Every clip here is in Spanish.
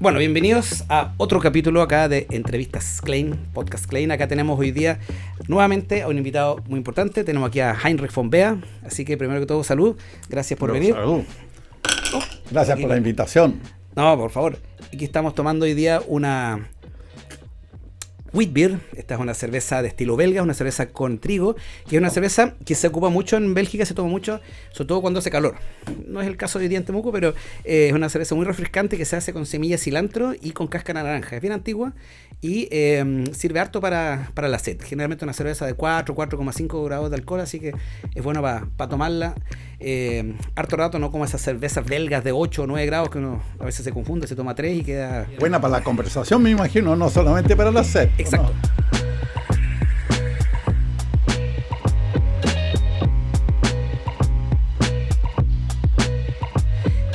Bueno, bienvenidos a otro capítulo acá de Entrevistas Klein, Podcast Klein. Acá tenemos hoy día nuevamente a un invitado muy importante. Tenemos aquí a Heinrich von Bea. Así que primero que todo, salud. Gracias por venir. Salud. Gracias por la invitación. No, por favor. Aquí estamos tomando hoy día una Wheat Beer. Esta es una cerveza de estilo belga, una cerveza con trigo, que es una cerveza que se ocupa mucho en Bélgica, se toma mucho, sobre todo cuando hace calor. No es el caso de hoy día en Temuco, pero es una cerveza muy refrescante que se hace con semillas de cilantro y con cáscara naranja. Es bien antigua y sirve harto para la sed. Generalmente una cerveza de 4,5 grados de alcohol, así que es bueno para tomarla harto rato, no como esas cervezas belgas de 8 o 9 grados que uno a veces se confunde, se toma 3 y queda... Buena para la conversación, me imagino, no solamente para la sed. Exacto. ¿No?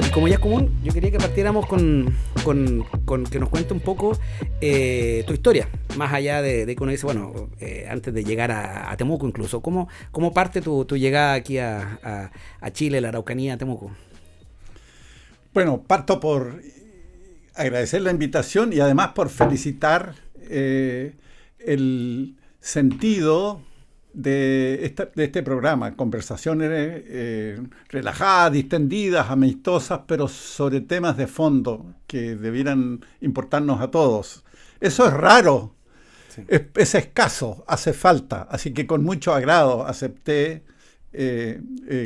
Y como ya es común, yo quería que partiéramos con que nos cuente un poco tu historia, más allá de que uno dice, bueno, antes de llegar a Temuco incluso, ¿cómo parte tu llegada aquí a Chile, la Araucanía, a Temuco? Bueno, parto por agradecer la invitación y además por felicitar el sentido de este programa, conversaciones relajadas, distendidas, amistosas, pero sobre temas de fondo que debieran importarnos a todos. Eso es raro, sí. Es escaso, hace falta, así que con mucho agrado acepté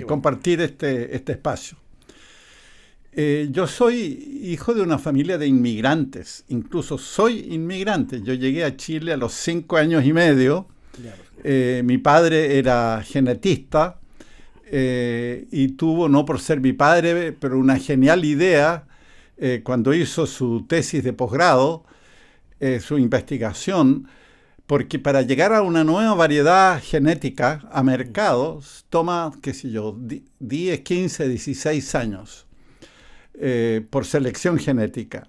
compartir este espacio. Yo soy hijo de una familia de inmigrantes, incluso soy inmigrante. Yo llegué a Chile a los 5 años y medio. Mi padre era genetista y tuvo, no por ser mi padre, pero una genial idea cuando hizo su tesis de posgrado, su investigación, porque para llegar a una nueva variedad genética a mercados toma, qué sé yo, 10, 15, 16 años. Por selección genética.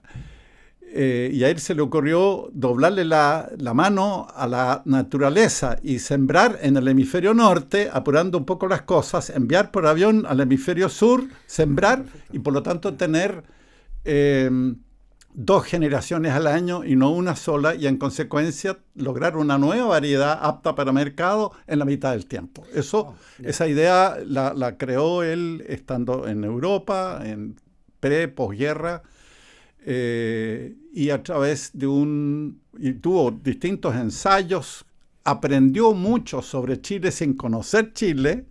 Y a él se le ocurrió doblarle la mano a la naturaleza y sembrar en el hemisferio norte, apurando un poco las cosas, enviar por avión al hemisferio sur, sembrar y por lo tanto tener 2 generaciones al año y no una sola, y en consecuencia lograr una nueva variedad apta para mercado en la mitad del tiempo. Esa idea la creó él estando en Europa, en posguerra, y a través de y tuvo distintos ensayos, aprendió mucho sobre Chile sin conocer Chile,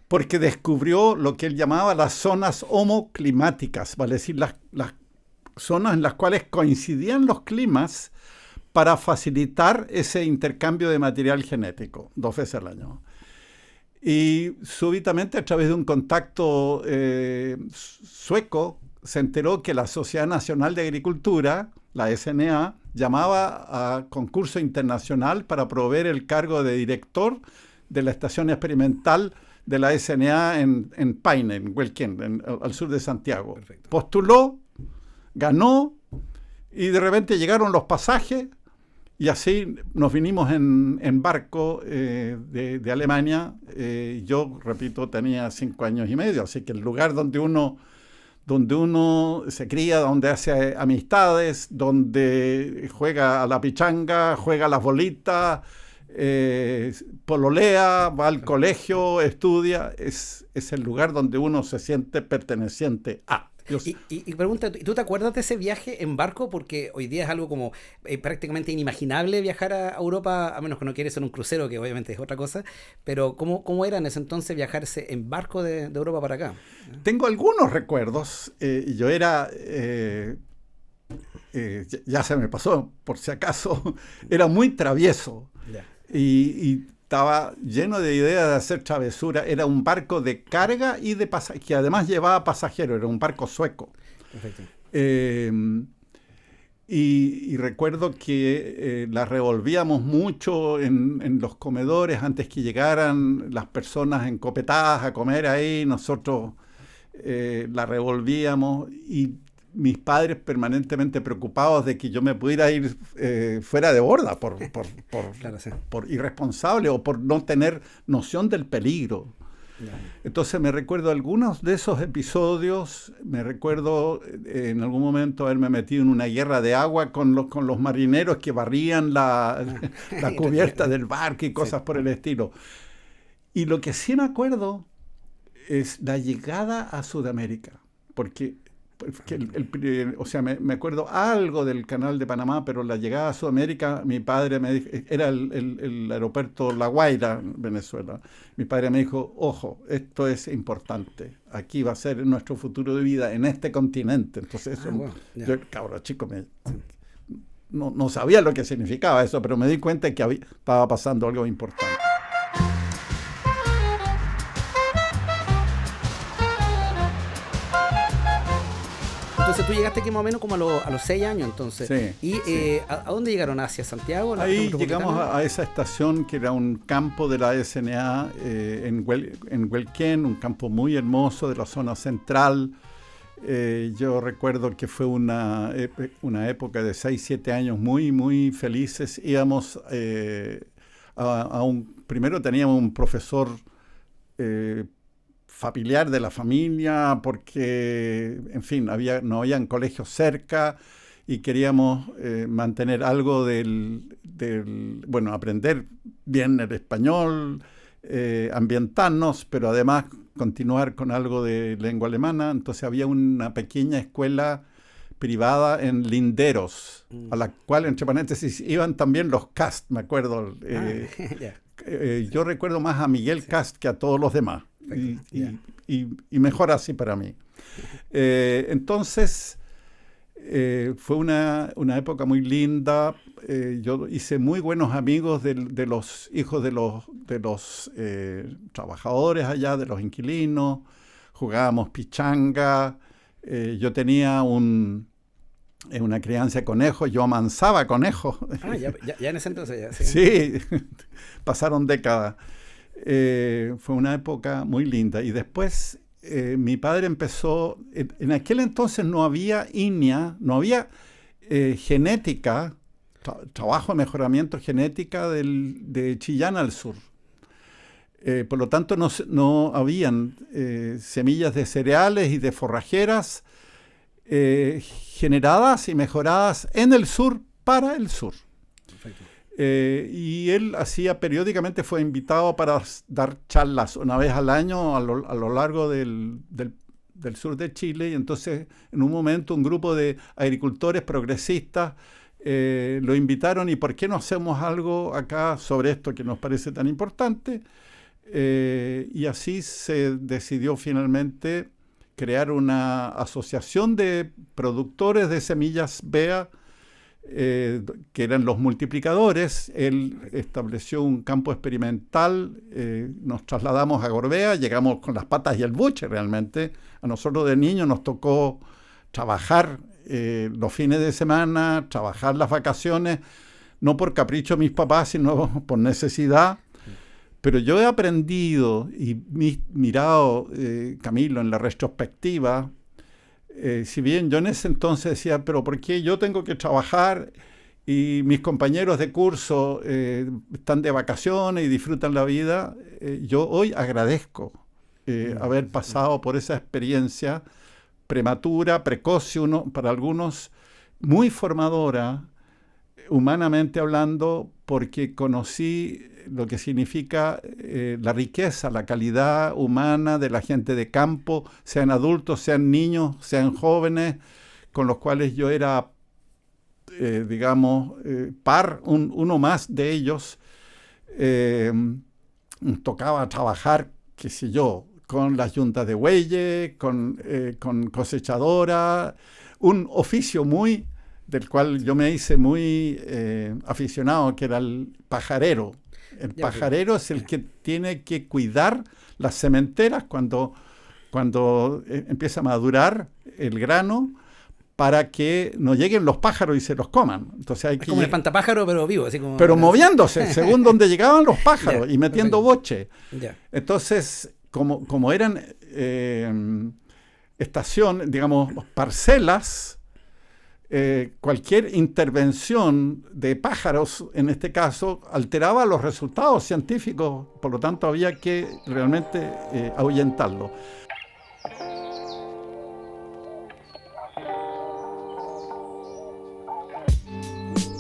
porque descubrió lo que él llamaba las zonas homoclimáticas, vale decir, las zonas en las cuales coincidían los climas para facilitar ese intercambio de material genético 2 veces al año. Y súbitamente, a través de un contacto sueco, se enteró que la Sociedad Nacional de Agricultura, la SNA, llamaba a concurso internacional para proveer el cargo de director de la estación experimental de la SNA en Paine, en Huelquén, al sur de Santiago. Perfecto. Postuló, ganó, y de repente llegaron los pasajes, y así nos vinimos en barco de Alemania. Yo, repito, tenía 5 años y medio, así que el lugar donde uno se cría, donde hace amistades, donde juega a la pichanga, juega a las bolitas, pololea, va al colegio, estudia, es el lugar donde uno se siente perteneciente a. Y pregunta, ¿tú te acuerdas de ese viaje en barco? Porque hoy día es algo como prácticamente inimaginable viajar a Europa, a menos que no quieres en un crucero, que obviamente es otra cosa, pero ¿cómo era en ese entonces viajarse en barco de Europa para acá? Tengo algunos recuerdos. Yo era, ya se me pasó, por si acaso, era muy travieso. Y estaba lleno de ideas de hacer travesura. Era un barco de carga y de pasajeros, que además llevaba pasajeros. Era un barco sueco. Perfecto. Y recuerdo que la revolvíamos mucho en los comedores antes que llegaran las personas encopetadas a comer ahí. Nosotros la revolvíamos y mis padres permanentemente preocupados de que yo me pudiera ir fuera de borda por irresponsable o por no tener noción del peligro. Entonces me recuerdo algunos de esos episodios, me recuerdo en algún momento haberme metido en una guerra de agua con los marineros que barrían la cubierta del barco y cosas por el estilo. Y lo que sí me acuerdo es la llegada a Sudamérica, porque o sea, me acuerdo algo del Canal de Panamá, pero la llegada a Sudamérica, mi padre me dijo, era el aeropuerto La Guaira, Venezuela. Mi padre me dijo, ojo, esto es importante, aquí va a ser nuestro futuro de vida en este continente. Entonces, yo, cabrón chico, no sabía lo que significaba eso, pero me di cuenta que estaba pasando algo importante. Entonces tú llegaste aquí más o menos como a los 6 años, entonces. Sí, ¿Y sí. ¿a dónde llegaron? ¿Hacia Santiago? Ahí llegamos a esa estación que era un campo de la SNA en Huelquén, un campo muy hermoso de la zona central. Yo recuerdo que fue una época de 6, 7 años muy, muy felices. Íbamos primero teníamos un profesor familiar de la familia, porque, en fin, no habían colegios cerca y queríamos mantener algo bueno, aprender bien el español, ambientarnos, pero además continuar con algo de lengua alemana. Entonces había una pequeña escuela privada en Linderos, a la cual, entre paréntesis, iban también los Cast, me acuerdo. Yo recuerdo más a Miguel Cast que a todos los demás. Y mejor así para mí. Entonces, fue una época muy linda. Yo hice muy buenos amigos de los hijos de los trabajadores allá, de los inquilinos. Jugábamos pichanga. Yo tenía una crianza de conejos. Yo amansaba conejos. Ya en ese entonces ya. Sí, pasaron décadas. Fue una época muy linda. Y después mi padre empezó, en aquel entonces no había INEA, no había genética, trabajo de mejoramiento genética de Chillán al sur. Por lo tanto no habían semillas de cereales y de forrajeras generadas y mejoradas en el sur para el sur. Perfecto. Y él periódicamente fue invitado para dar charlas una vez al año a lo largo del sur de Chile, y entonces en un momento un grupo de agricultores progresistas lo invitaron, y ¿por qué no hacemos algo acá sobre esto que nos parece tan importante? Y así se decidió finalmente crear una asociación de productores de semillas BEA, que eran los multiplicadores. Él estableció un campo experimental, nos trasladamos a Gorbea, llegamos con las patas y el buche realmente. A nosotros de niños nos tocó trabajar los fines de semana, trabajar las vacaciones, no por capricho de mis papás, sino por necesidad. Pero yo he aprendido y mirado, Camilo, en la retrospectiva, si bien yo en ese entonces decía, pero ¿por qué yo tengo que trabajar y mis compañeros de curso están de vacaciones y disfrutan la vida? Yo hoy agradezco haber pasado por esa experiencia prematura, precoz para algunos, muy formadora, humanamente hablando, porque conocí lo que significa la riqueza, la calidad humana de la gente de campo, sean adultos, sean niños, sean jóvenes, con los cuales yo era, uno más de ellos. Tocaba trabajar, qué sé yo, con las yuntas de bueyes, con cosechadora, un oficio del cual yo me hice muy aficionado, que era el pajarero. El pajarero es el que tiene que cuidar las sementeras cuando empieza a madurar el grano, para que no lleguen los pájaros y se los coman. Entonces hay como un espantapájaro, pero vivo. Así como... Pero moviéndose, según donde llegaban los pájaros, y metiendo boche. Entonces, como eran estación, digamos, parcelas, cualquier intervención de pájaros, en este caso, alteraba los resultados científicos, por lo tanto había que realmente ahuyentarlo.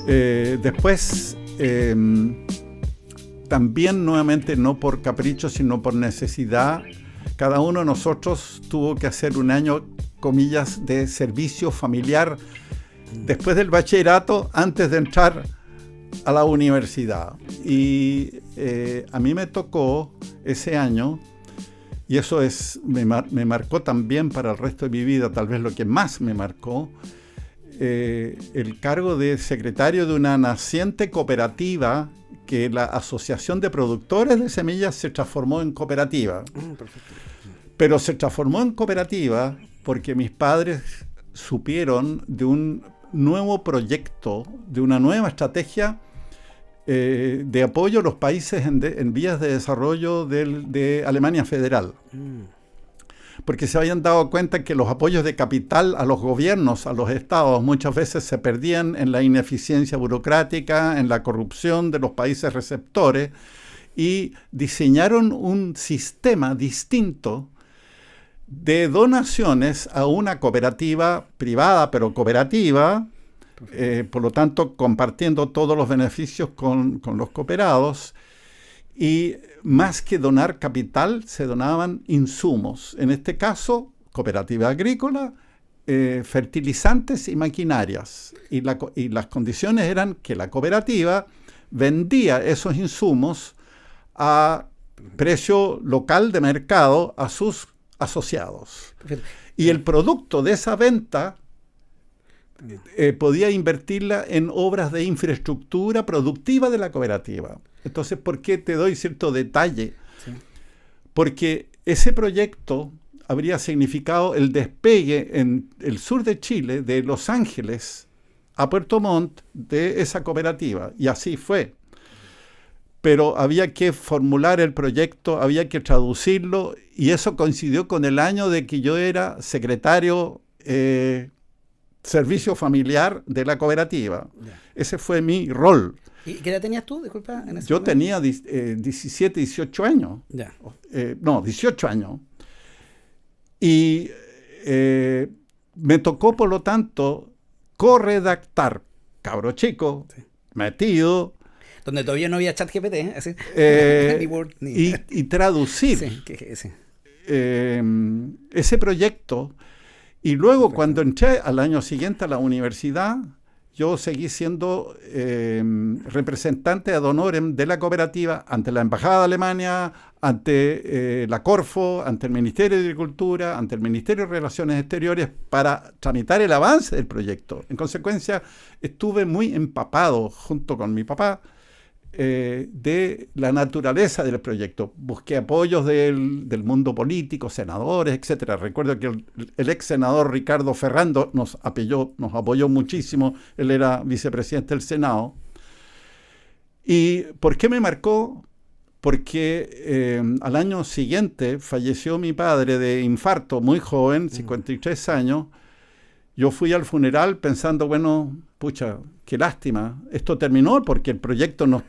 Después, también nuevamente no por capricho, sino por necesidad, cada uno de nosotros tuvo que hacer un año, comillas, de servicio familiar después del bachillerato, antes de entrar a la universidad. Y a mí me tocó ese año, y eso me marcó también para el resto de mi vida, tal vez lo que más me marcó, el cargo de secretario de una naciente cooperativa que la Asociación de Productores de Semillas se transformó en cooperativa. Perfecto. Pero se transformó en cooperativa porque mis padres supieron de un nuevo proyecto, de una nueva estrategia de apoyo a los países en vías de desarrollo de Alemania Federal. Porque se habían dado cuenta que los apoyos de capital a los gobiernos, a los estados, muchas veces se perdían en la ineficiencia burocrática, en la corrupción de los países receptores, y diseñaron un sistema distinto de donaciones a una cooperativa privada, pero cooperativa, por lo tanto compartiendo todos los beneficios con los cooperados. Y más que donar capital, se donaban insumos. En este caso, cooperativa agrícola, fertilizantes y maquinarias. Y las condiciones eran que la cooperativa vendía esos insumos a precio local de mercado a sus asociados. Y el producto de esa venta podía invertirla en obras de infraestructura productiva de la cooperativa. Entonces, ¿por qué te doy cierto detalle? Sí. Porque ese proyecto habría significado el despegue en el sur de Chile, de Los Ángeles a Puerto Montt, de esa cooperativa. Y así fue. Pero había que formular el proyecto, había que traducirlo, y eso coincidió con el año de que yo era secretario servicio familiar de la cooperativa. Yeah. Ese fue mi rol. ¿Y qué edad tenías tú? Disculpa. Yo tenía 17, 18 años. Yeah. 18 años. Y me tocó, por lo tanto, corredactar, cabro chico, sí, metido. Donde todavía no había ChatGPT, así. Ni Word, y traducir sí. Ese proyecto. Y luego, cuando entré al año siguiente a la universidad, yo seguí siendo representante ad honorem de la cooperativa ante la Embajada de Alemania, ante la Corfo, ante el Ministerio de Agricultura, ante el Ministerio de Relaciones Exteriores, para tramitar el avance del proyecto. En consecuencia, estuve muy empapado, junto con mi papá, de la naturaleza del proyecto. Busqué apoyos del mundo político, senadores, etcétera. Recuerdo que el ex senador Ricardo Ferrando nos apoyó muchísimo. Él era vicepresidente del Senado. ¿Y por qué me marcó? Porque al año siguiente falleció mi padre de infarto, muy joven, 53 años. Yo fui al funeral pensando, bueno, pucha, qué lástima. Esto terminó porque el proyecto no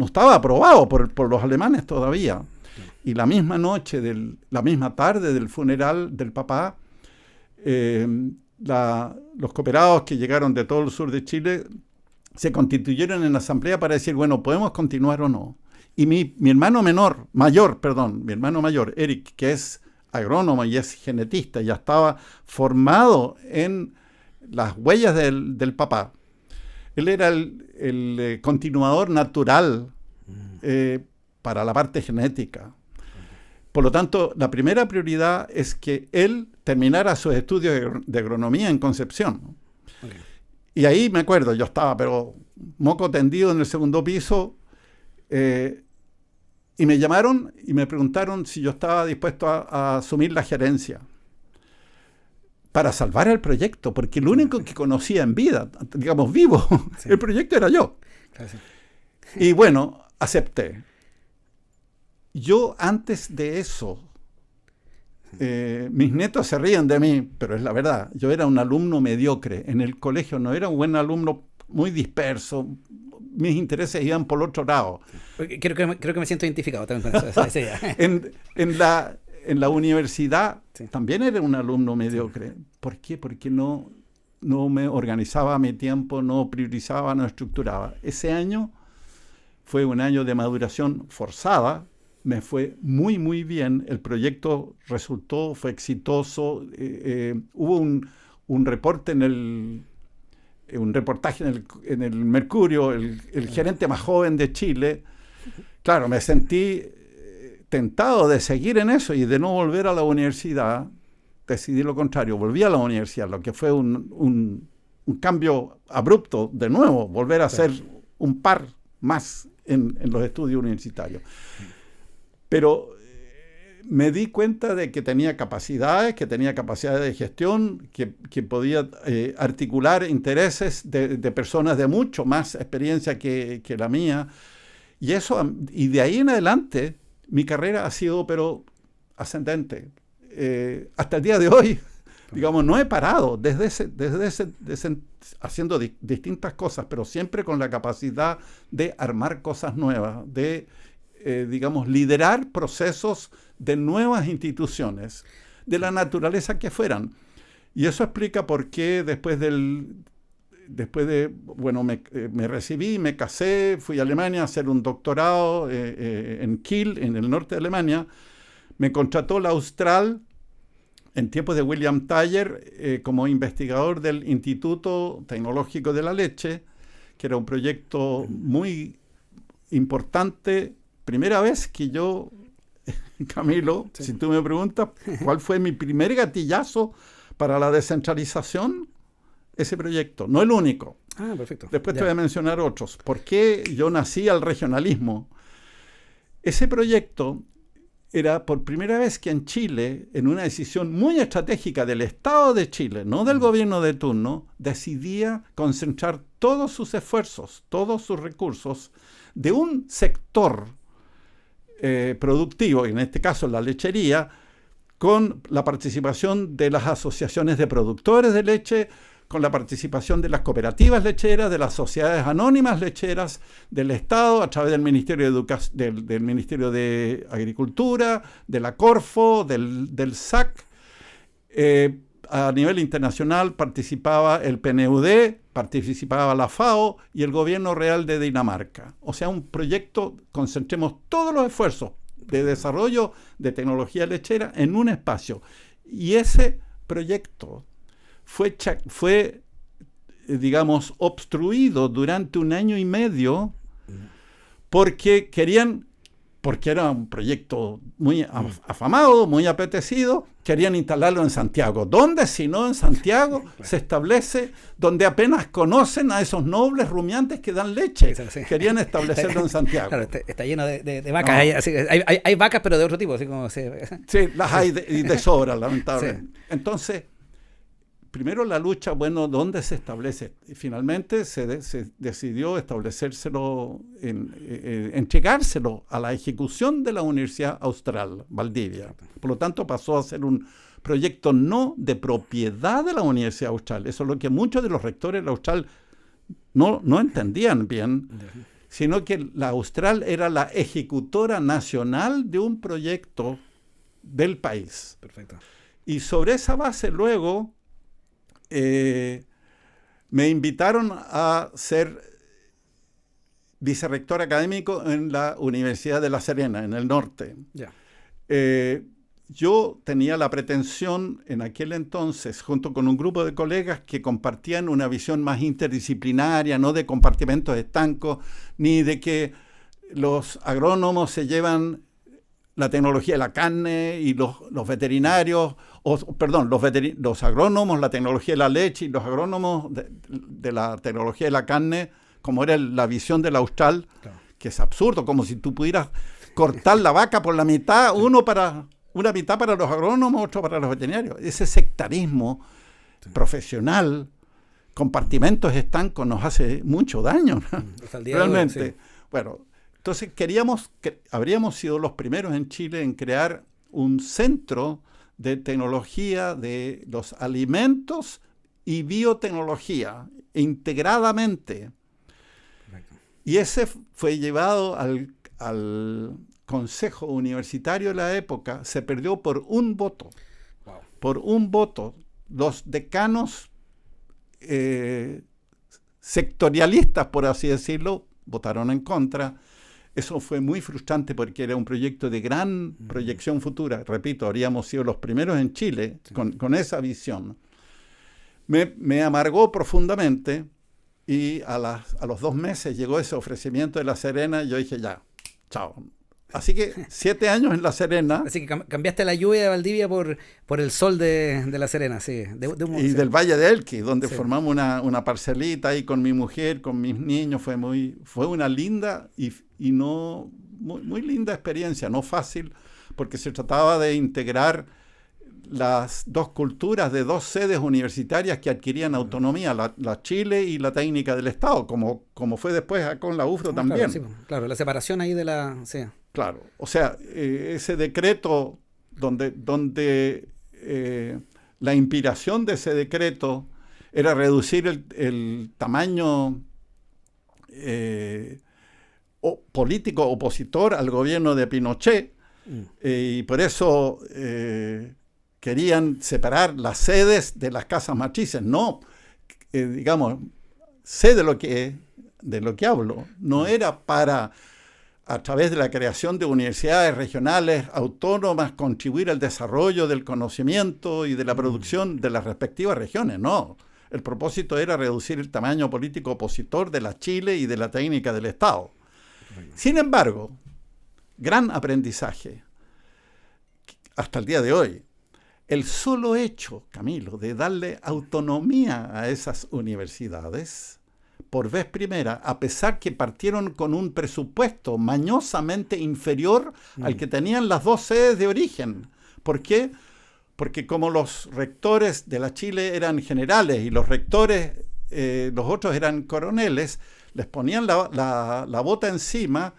estaba aprobado por los alemanes todavía. Y la misma noche, la misma tarde del funeral del papá, los cooperados que llegaron de todo el sur de Chile se constituyeron en asamblea para decir, bueno, ¿podemos continuar o no? Y mi hermano mayor, Eric, que es agrónomo y es genetista, ya estaba formado en las huellas del papá. Él era el continuador natural para la parte genética. Por lo tanto, la primera prioridad es que él terminara sus estudios de agronomía en Concepción. Okay. Y ahí me acuerdo, yo estaba pero moco tendido en el segundo piso, y me llamaron y me preguntaron si yo estaba dispuesto a asumir la gerencia para salvar el proyecto, porque el único que conocía en vida, digamos vivo, sí, el proyecto era yo. Gracias. Y bueno, acepté. Yo antes de eso Mis nietos se ríen de mí, pero es la verdad. Yo era un alumno mediocre. En el colegio no era un buen alumno, muy disperso. Mis intereses iban por otro lado. Creo que me siento identificado también con eso. Esa idea. En la universidad Sí. también era un alumno mediocre. ¿Por qué? Porque no me organizaba mi tiempo, no priorizaba, no estructuraba. Ese año fue un año de maduración forzada. Me fue muy, muy bien. El proyecto resultó, fue exitoso. Hubo un reportaje en el Mercurio, el gerente más joven de Chile. Claro, me sentí tentado de seguir en eso y de no volver a la universidad. Decidí lo contrario, volví a la universidad, lo que fue un cambio abrupto de nuevo, volver a ser un par más en los estudios universitarios. Pero me di cuenta de que tenía capacidades de gestión, que podía articular intereses de personas de mucho más experiencia que la mía. Y de ahí en adelante, mi carrera ha sido, pero ascendente. Hasta el día de hoy, digamos, no he parado haciendo distintas cosas, pero siempre con la capacidad de armar cosas nuevas, de digamos, liderar procesos de nuevas instituciones, de la naturaleza que fueran. Y eso explica por qué me recibí, me casé, fui a Alemania a hacer un doctorado en Kiel, en el norte de Alemania. Me contrató la Austral en tiempos de William Thayer como investigador del Instituto Tecnológico de la Leche, que era un proyecto muy importante. Primera vez que yo, Camilo, sí. Si tú me preguntas cuál fue mi primer gatillazo para la descentralización, ese proyecto, no el único. Ah, perfecto. Después te voy a mencionar otros. ¿Por qué yo nací al regionalismo? Ese proyecto era por primera vez que en Chile, en una decisión muy estratégica del Estado de Chile, no del gobierno de turno, decidía concentrar todos sus esfuerzos, todos sus recursos de un sector productivo, en este caso la lechería, con la participación de las asociaciones de productores de leche, con la participación de las cooperativas lecheras, de las sociedades anónimas lecheras, del Estado, a través del Ministerio del Ministerio de Agricultura, de la Corfo, del SAC. A nivel internacional participaba el PNUD, participaba la FAO y el gobierno real de Dinamarca. O sea, un proyecto, concentremos todos los esfuerzos de desarrollo de tecnología lechera en un espacio. Y ese proyecto fue digamos, obstruido durante 1 año y medio porque era un proyecto muy afamado, muy apetecido, querían instalarlo en Santiago. ¿Dónde si no en Santiago se establece, donde apenas conocen a esos nobles rumiantes que dan leche? Sí. Querían establecerlo en Santiago. Claro, está lleno de vacas. No. Hay vacas, pero de otro tipo. Así como sí, las hay de sobra, lamentablemente. Sí. Entonces, primero la lucha, bueno, ¿dónde se establece? Y finalmente se decidió establecérselo, entregárselo a la ejecución de la Universidad Austral, Valdivia. Por lo tanto, pasó a ser un proyecto no de propiedad de la Universidad Austral. Eso es lo que muchos de los rectores de la Austral no entendían bien, sino que la Austral era la ejecutora nacional de un proyecto del país. Perfecto. Y sobre esa base luego me invitaron a ser vicerrector académico en la Universidad de La Serena, en el norte. Yeah. Yo tenía la pretensión en aquel entonces, junto con un grupo de colegas que compartían una visión más interdisciplinaria, no de compartimentos estancos, ni de que los agrónomos se llevan la tecnología de la carne y los veterinarios, los agrónomos, la tecnología de la leche y los agrónomos de la tecnología de la carne, como era la visión de la Austral, claro. Que es absurdo, como si tú pudieras cortar la vaca por la mitad, una mitad para los agrónomos, otro para los veterinarios. Ese sectarismo profesional, compartimentos estancos, nos hace mucho daño, ¿no? Realmente. Hoy, sí. Bueno, entonces habríamos sido los primeros en Chile en crear un centro de tecnología de los alimentos y biotecnología integradamente. Correcto. Y ese fue llevado al Consejo Universitario de la época, se perdió por un voto. Wow. Por un voto. Los decanos sectorialistas, por así decirlo, votaron en contra. Eso fue muy frustrante porque era un proyecto de gran proyección futura. Repito, habríamos sido los primeros en Chile con esa visión. Me amargó profundamente y a los 2 meses llegó ese ofrecimiento de La Serena y yo dije, ya, chao. Así que 7 años en La Serena. Así que cambiaste la lluvia de Valdivia por el sol de La Serena, sí. Y del Valle de Elqui, donde formamos una parcelita ahí con mi mujer, con mis niños. Fue una linda y no muy linda experiencia, no fácil, porque se trataba de integrar las 2 culturas de 2 sedes universitarias que adquirían autonomía, la Chile y la técnica del Estado, como fue después acá con la UFRO también. Claro, sí, claro, la separación ahí de la... Sí. Claro, o sea, ese decreto donde la inspiración de ese decreto era reducir el tamaño político opositor al gobierno de Pinochet, y por eso querían separar las sedes de las casas matrices. No, digamos, sé de lo que hablo. No era para, a través de la creación de universidades regionales autónomas, contribuir al desarrollo del conocimiento y de la producción de las respectivas regiones. No, el propósito era reducir el tamaño político opositor de la Chile y de la técnica del Estado. Sin embargo, gran aprendizaje hasta el día de hoy. El solo hecho, Camilo, de darle autonomía a esas universidades, por vez primera, a pesar que partieron con un presupuesto mañosamente inferior al que tenían las 2 sedes de origen. ¿Por qué? Porque como los rectores de la Chile eran generales y los rectores, los otros eran coroneles, les ponían la bota encima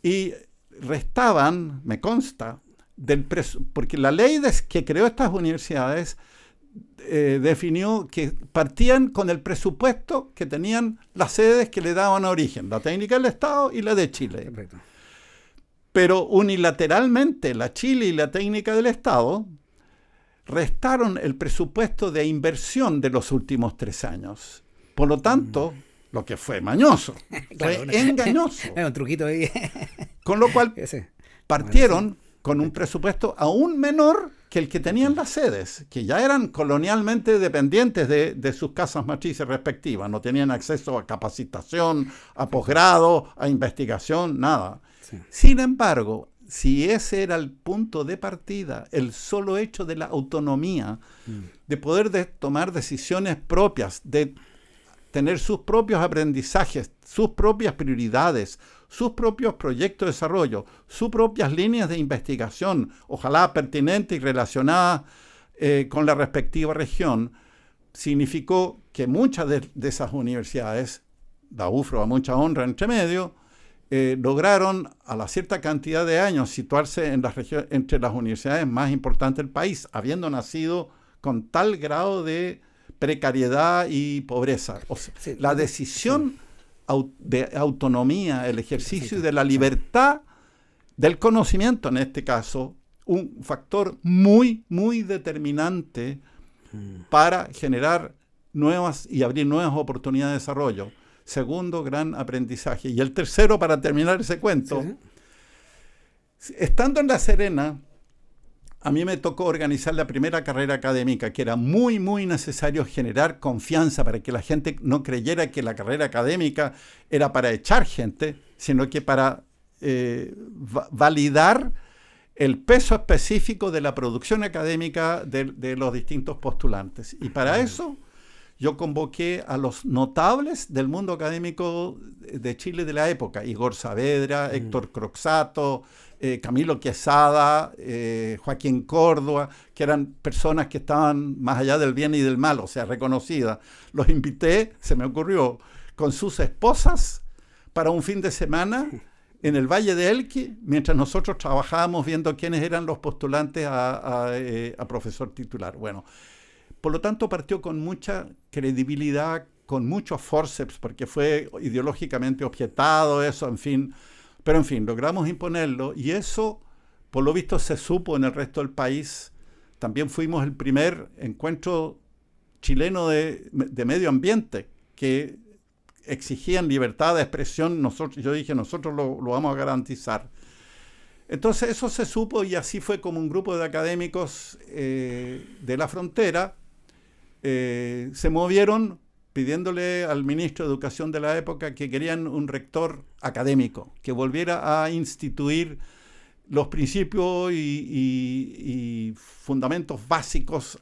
y restaban, me consta, porque la ley que creó estas universidades definió que partían con el presupuesto que tenían las sedes que le daban origen, la técnica del Estado y la de Chile. Perfecto. Pero unilateralmente la Chile y la técnica del Estado restaron el presupuesto de inversión de los últimos 3 años. Por lo tanto, lo que fue mañoso, Claro, fue engañoso. Es un truquito ahí. Con lo cual Sí. partieron con un presupuesto aún menor que el que tenían las sedes, que ya eran colonialmente dependientes de sus casas matrices respectivas, no tenían acceso a capacitación, a posgrado, a investigación, nada. Sí. Sin embargo, si ese era el punto de partida, el solo hecho de la autonomía, de poder tomar decisiones propias, de tener sus propios aprendizajes, sus propias prioridades, sus propios proyectos de desarrollo, sus propias líneas de investigación, ojalá pertinentes y relacionadas con la respectiva región, significó que muchas de esas universidades, la UFRO a mucha honra entre medio, lograron a la cierta cantidad de años situarse en entre las universidades más importantes del país, habiendo nacido con tal grado de precariedad y pobreza. O sea, Sí, la decisión de autonomía, el ejercicio de la libertad del conocimiento, en este caso, un factor muy, muy determinante para generar nuevas y abrir nuevas oportunidades de desarrollo. Segundo gran aprendizaje. Y el tercero, para terminar ese cuento, estando en La Serena, a mí me tocó organizar la primera carrera académica, que era muy, muy necesario generar confianza para que la gente no creyera que la carrera académica era para echar gente, sino que para validar el peso específico de la producción académica de los distintos postulantes. Y para eso yo convoqué a los notables del mundo académico de Chile de la época, Igor Saavedra, Héctor Croxatto, Camilo Quesada, Joaquín Córdoba, que eran personas que estaban más allá del bien y del mal, o sea, reconocidas. Los invité, se me ocurrió, con sus esposas para un fin de semana en el Valle de Elqui, mientras nosotros trabajábamos viendo quiénes eran los postulantes a profesor titular. Bueno, por lo tanto partió con mucha credibilidad, con muchos forceps, porque fue ideológicamente objetado eso, en fin. Pero en fin, logramos imponerlo y eso, por lo visto, se supo en el resto del país. También fuimos el primer encuentro chileno de medio ambiente que exigían libertad de expresión. Yo dije, nosotros lo vamos a garantizar. Entonces eso se supo y así fue como un grupo de académicos de la frontera se movieron pidiéndole al ministro de Educación de la época que querían un rector académico, que volviera a instituir los principios y fundamentos básicos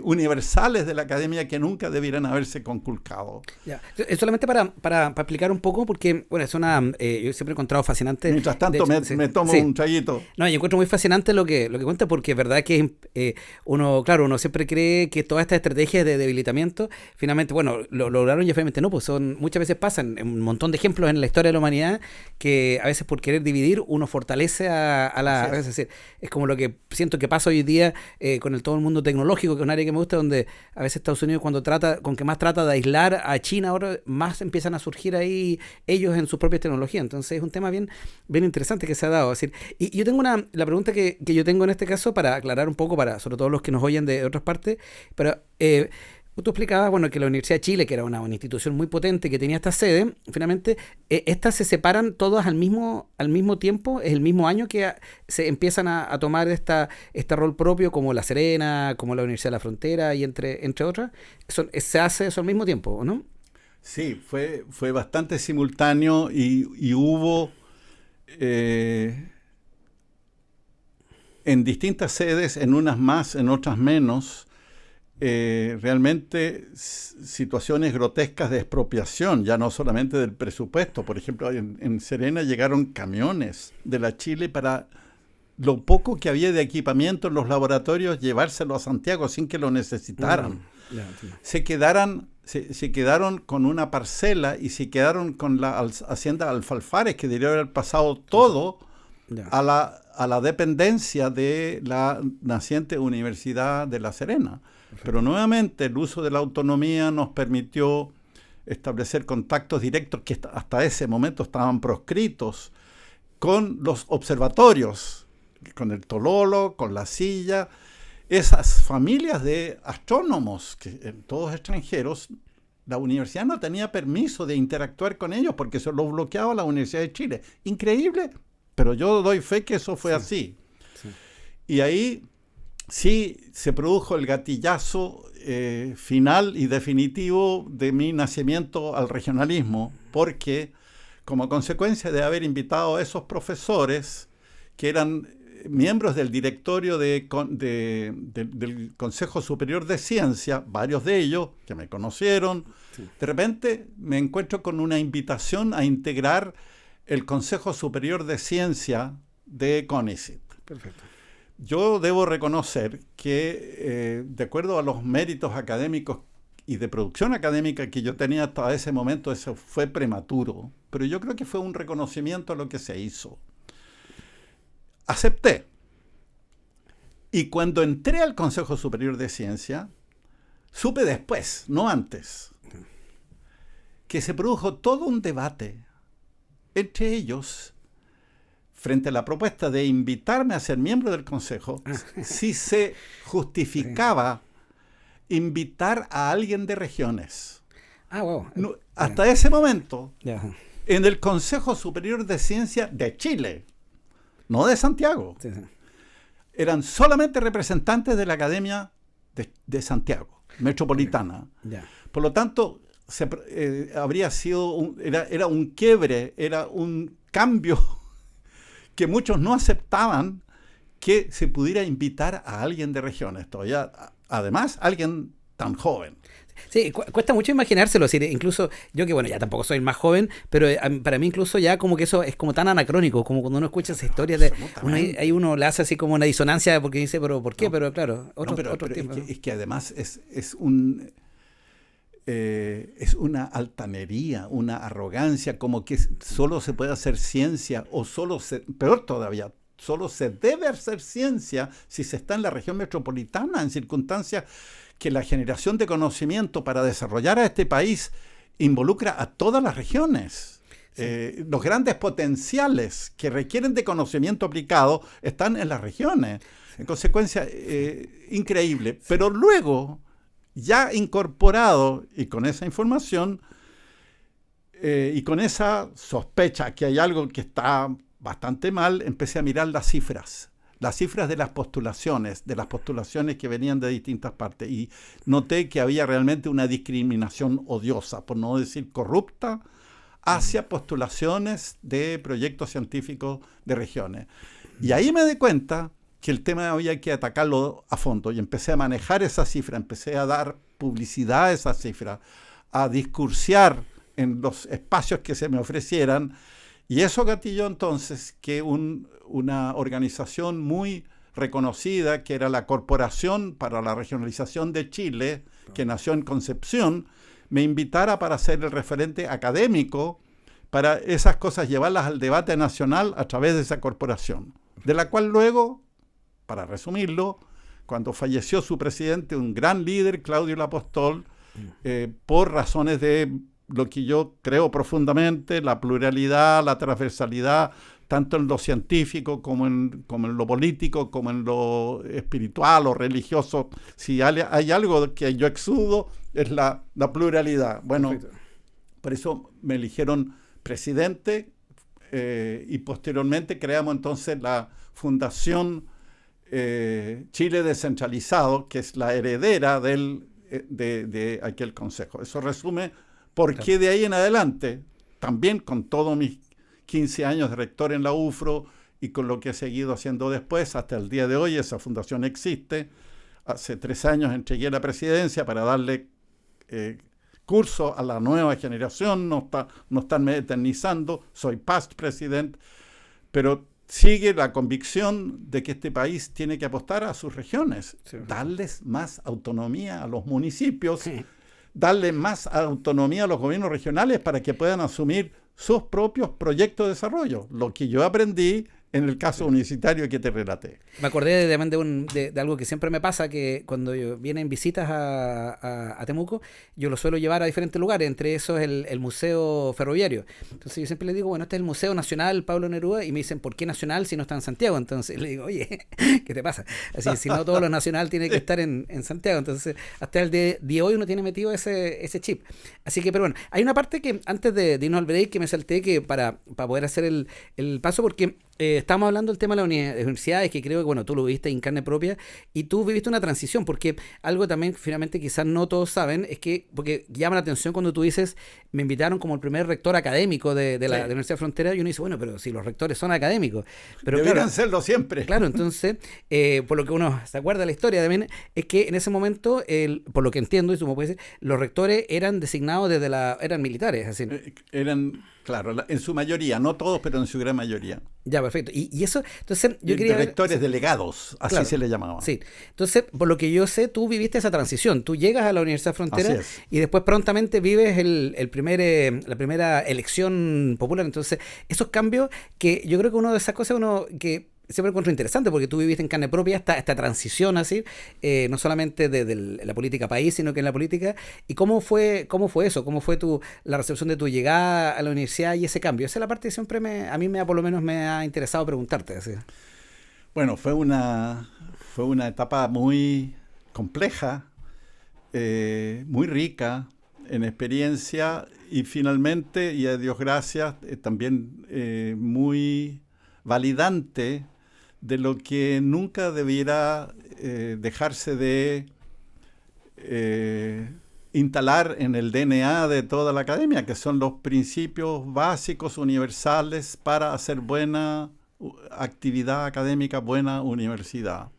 universales de la academia que nunca debieran haberse conculcado. Ya. Solamente para explicar un poco, porque bueno, es una yo siempre he encontrado fascinante. Mientras tanto me tomo un traguito. No, yo encuentro muy fascinante lo que cuenta, porque es verdad que uno siempre cree que todas estas estrategias de debilitamiento, finalmente, bueno, lo lograron y obviamente no, pues muchas veces pasan un montón de ejemplos en la historia de la humanidad que a veces por querer dividir uno fortalece a la... Es decir, es como lo que siento que pasa hoy día con todo el mundo tecnológico, que es un área que me gusta, donde a veces Estados Unidos con que más trata de aislar a China, ahora más empiezan a surgir ahí ellos en sus propias tecnologías. Entonces es un tema bien interesante que se ha dado. Es decir, y yo tengo la pregunta que yo tengo en este caso para aclarar un poco, sobre todo los que nos oyen de otras partes, pero tú explicabas, bueno, que la Universidad de Chile, que era una institución muy potente que tenía esta sede, finalmente estas se separan todas al mismo tiempo, es el mismo año que se empiezan a tomar este rol propio, como La Serena, como la Universidad de la Frontera y entre otras. Se hace eso al mismo tiempo, ¿no? Sí, fue bastante simultáneo y hubo en distintas sedes, en unas más, en otras menos, realmente situaciones grotescas de expropiación, ya no solamente del presupuesto. Por ejemplo, en Serena llegaron camiones de la Chile para lo poco que había de equipamiento en los laboratorios, llevárselo a Santiago sin que lo necesitaran. Se quedaron con una parcela y se quedaron con la hacienda Alfalfares, que debería haber pasado todo a la dependencia de la naciente Universidad de La Serena. Pero nuevamente el uso de la autonomía nos permitió establecer contactos directos que hasta ese momento estaban proscritos con los observatorios, con el Tololo, con la Silla, esas familias de astrónomos, que todos extranjeros. La universidad no tenía permiso de interactuar con ellos porque se lo bloqueaba la Universidad de Chile. Increíble, pero yo doy fe que eso fue así. Sí. Y ahí sí se produjo el gatillazo final y definitivo de mi nacimiento al regionalismo, porque como consecuencia de haber invitado a esos profesores que eran miembros del directorio del Consejo Superior de Ciencia, varios de ellos que me conocieron, sí. De repente me encuentro con una invitación a integrar el Consejo Superior de Ciencia de CONICET. Perfecto. Yo debo reconocer que, de acuerdo a los méritos académicos y de producción académica que yo tenía hasta ese momento, eso fue prematuro, pero yo creo que fue un reconocimiento a lo que se hizo. Acepté. Y cuando entré al Consejo Superior de Ciencia, supe después, no antes, que se produjo todo un debate entre ellos frente a la propuesta de invitarme a ser miembro del Consejo, si se justificaba invitar a alguien de regiones. Wow. No, hasta ese momento, en el Consejo Superior de Ciencia de Chile, no de Santiago, eran solamente representantes de la Academia de Santiago, metropolitana. Por lo tanto, habría sido era un quiebre, era un cambio que muchos no aceptaban, que se pudiera invitar a alguien de regiones, todavía, además, alguien tan joven. Sí, cuesta mucho imaginárselo, incluso yo que bueno, ya tampoco soy el más joven, pero para mí incluso ya como que eso es como tan anacrónico, como cuando uno escucha esa historia de uno le hace así como una disonancia porque dice, pero ¿por qué? Pero claro, otro tiempo. Es que además es un... es una altanería, una arrogancia, como que solo se puede hacer ciencia, o peor todavía, solo se debe hacer ciencia si se está en la región metropolitana, en circunstancias que la generación de conocimiento para desarrollar a este país involucra a todas las regiones. Sí. Los grandes potenciales que requieren de conocimiento aplicado están en las regiones. En consecuencia, increíble. Pero luego, ya incorporado y con esa información y con esa sospecha que hay algo que está bastante mal, empecé a mirar las cifras de las postulaciones que venían de distintas partes, y noté que había realmente una discriminación odiosa, por no decir corrupta, hacia postulaciones de proyectos científicos de regiones. Y ahí me di cuenta que el tema había que atacarlo a fondo, y empecé a manejar esa cifra, empecé a dar publicidad a esa cifra, a discursiar en los espacios que se me ofrecieran, y eso gatilló entonces que una organización muy reconocida, que era la Corporación para la Regionalización de Chile, que nació en Concepción, me invitara para ser el referente académico para esas cosas, llevarlas al debate nacional a través de esa corporación, de la cual luego, para resumirlo, cuando falleció su presidente, un gran líder, Claudio Lapostol, por razones de lo que yo creo profundamente, la pluralidad, la transversalidad, tanto en lo científico como en lo político, como en lo espiritual o religioso. Si hay algo que yo exudo, es la pluralidad. Bueno, perfecto. Por eso me eligieron presidente, y posteriormente creamos entonces la Fundación Chile Descentralizado, que es la heredera de aquel consejo. Eso resume por qué de ahí en adelante, también con todos mis 15 años de rector en la UFRO y con lo que he seguido haciendo después, hasta el día de hoy esa fundación existe. Hace 3 años entregué la presidencia para darle curso a la nueva generación, no están eternizando, soy past president, pero sigue la convicción de que este país tiene que apostar a sus regiones, sí, darles más autonomía a los municipios, sí, darle más autonomía a los gobiernos regionales para que puedan asumir sus propios proyectos de desarrollo, lo que yo aprendí en el caso universitario que te relaté. Me acordé de algo que siempre me pasa, que cuando vienen visitas a Temuco, yo lo suelo llevar a diferentes lugares, entre esos el Museo Ferroviario. Entonces yo siempre les digo, bueno, este es el Museo Nacional Pablo Neruda, y me dicen, ¿por qué nacional si no está en Santiago? Entonces le digo, oye, ¿qué te pasa? Así, si no todo lo nacional tiene que estar en Santiago. Entonces, hasta el día de hoy uno tiene metido ese chip. Así que, pero bueno, hay una parte que antes de irnos al break que me salté, que para poder hacer el paso, porque estamos hablando del tema de las universidades, que creo que, bueno, tú lo viviste en carne propia y tú viviste una transición, porque algo también finalmente quizás no todos saben es que, porque llama la atención cuando tú dices, me invitaron como el primer rector académico de la Universidad de Frontera, y uno dice, bueno, pero si los rectores son académicos. Pero deberían serlo siempre. Claro, entonces, por lo que uno se acuerda de la historia también, es que en ese momento, por lo que entiendo, y como puede ser, los rectores eran designados eran militares. Así. Eran, claro, en su mayoría, no todos, pero en su gran mayoría. Ya, perfecto. Y eso, entonces, yo quería ver... Rectores delegados, así claro, se le llamaba. Sí. Entonces, por lo que yo sé, tú viviste esa transición. Tú llegas a la Universidad de Frontera y después prontamente vives la primera elección popular. Entonces, esos cambios que yo creo que una de esas cosas que siempre encuentro interesante, porque tú viviste en carne propia esta transición así, no solamente de la política país, sino que en la política. ¿Y cómo fue eso? ¿Cómo fue la recepción de tu llegada a la universidad y ese cambio? Esa es la parte que siempre por lo menos me ha interesado preguntarte. Así. Bueno, fue una etapa muy compleja, muy rica en experiencia, y finalmente, y a Dios gracias, también muy validante de lo que nunca debiera dejarse de instalar en el DNA de toda la academia, que son los principios básicos universales para hacer buena actividad académica, buena universidad.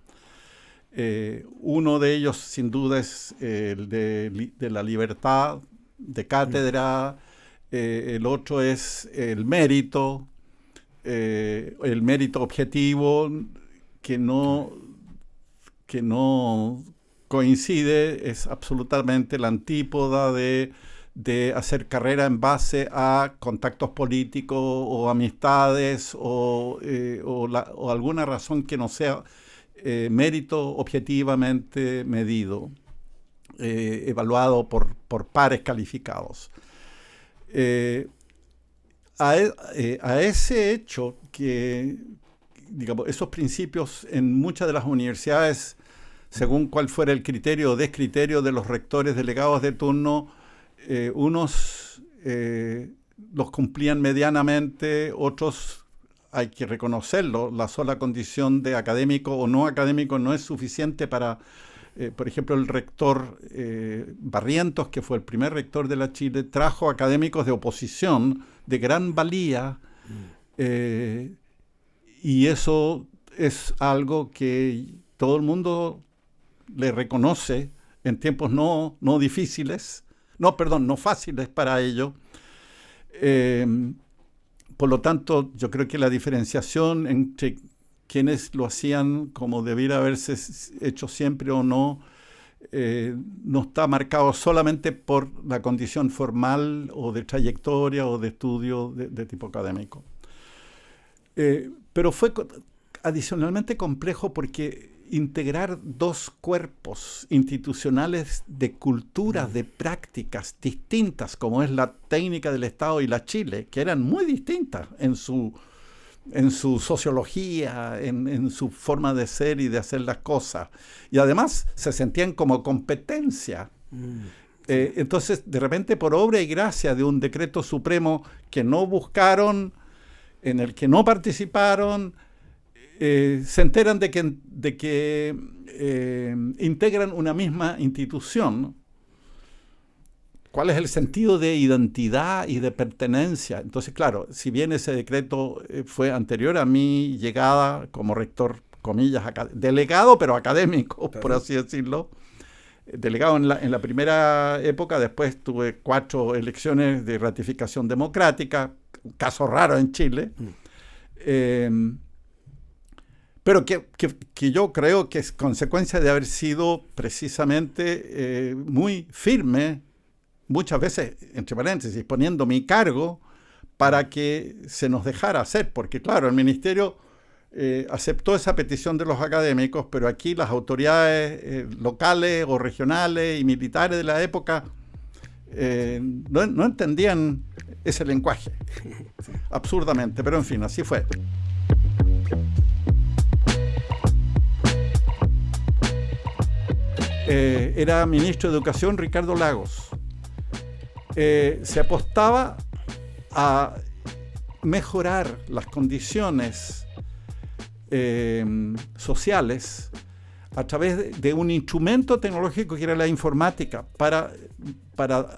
Uno de ellos, sin duda, es el de la libertad de cátedra, el otro es el mérito objetivo, que no coincide, es absolutamente la antípoda de hacer carrera en base a contactos políticos o amistades o alguna razón que no sea mérito objetivamente medido, evaluado por pares calificados. A ese hecho que, digamos, esos principios en muchas de las universidades, según cuál fuera el criterio o descriterio de los rectores delegados de turno, unos los cumplían medianamente, otros, hay que reconocerlo, la sola condición de académico o no académico no es suficiente para, por ejemplo, el rector Barrientos, que fue el primer rector de la Chile, trajo académicos de oposición de gran valía, y eso es algo que todo el mundo le reconoce en tiempos no fáciles para ello. Por lo tanto, yo creo que la diferenciación entre quienes lo hacían como debiera haberse hecho siempre o no, no está marcado solamente por la condición formal o de trayectoria o de estudio de tipo académico. Pero fue adicionalmente complejo porque integrar dos cuerpos institucionales de culturas, de prácticas distintas, como es la técnica del Estado y la Chile, que eran muy distintas en su sociología, en su forma de ser y de hacer las cosas. Y además se sentían como competencia. Entonces, de repente, por obra y gracia de un decreto supremo que no buscaron, en el que no participaron, se enteran de que integran una misma institución. ¿Cuál es el sentido de identidad y de pertenencia? Entonces, claro, si bien ese decreto fue anterior a mi llegada como rector, comillas, delegado, pero académico, por así decirlo, delegado en la primera época, después tuve 4 elecciones de ratificación democrática, un caso raro en Chile, pero que yo creo que es consecuencia de haber sido precisamente muy firme, muchas veces, entre paréntesis, poniendo mi cargo para que se nos dejara hacer, porque claro, el ministerio aceptó esa petición de los académicos, pero aquí las autoridades locales o regionales y militares de la época no entendían ese lenguaje, absurdamente, pero en fin, así fue. Era ministro de Educación Ricardo Lagos. Se apostaba a mejorar las condiciones sociales a través de un instrumento tecnológico que era la informática para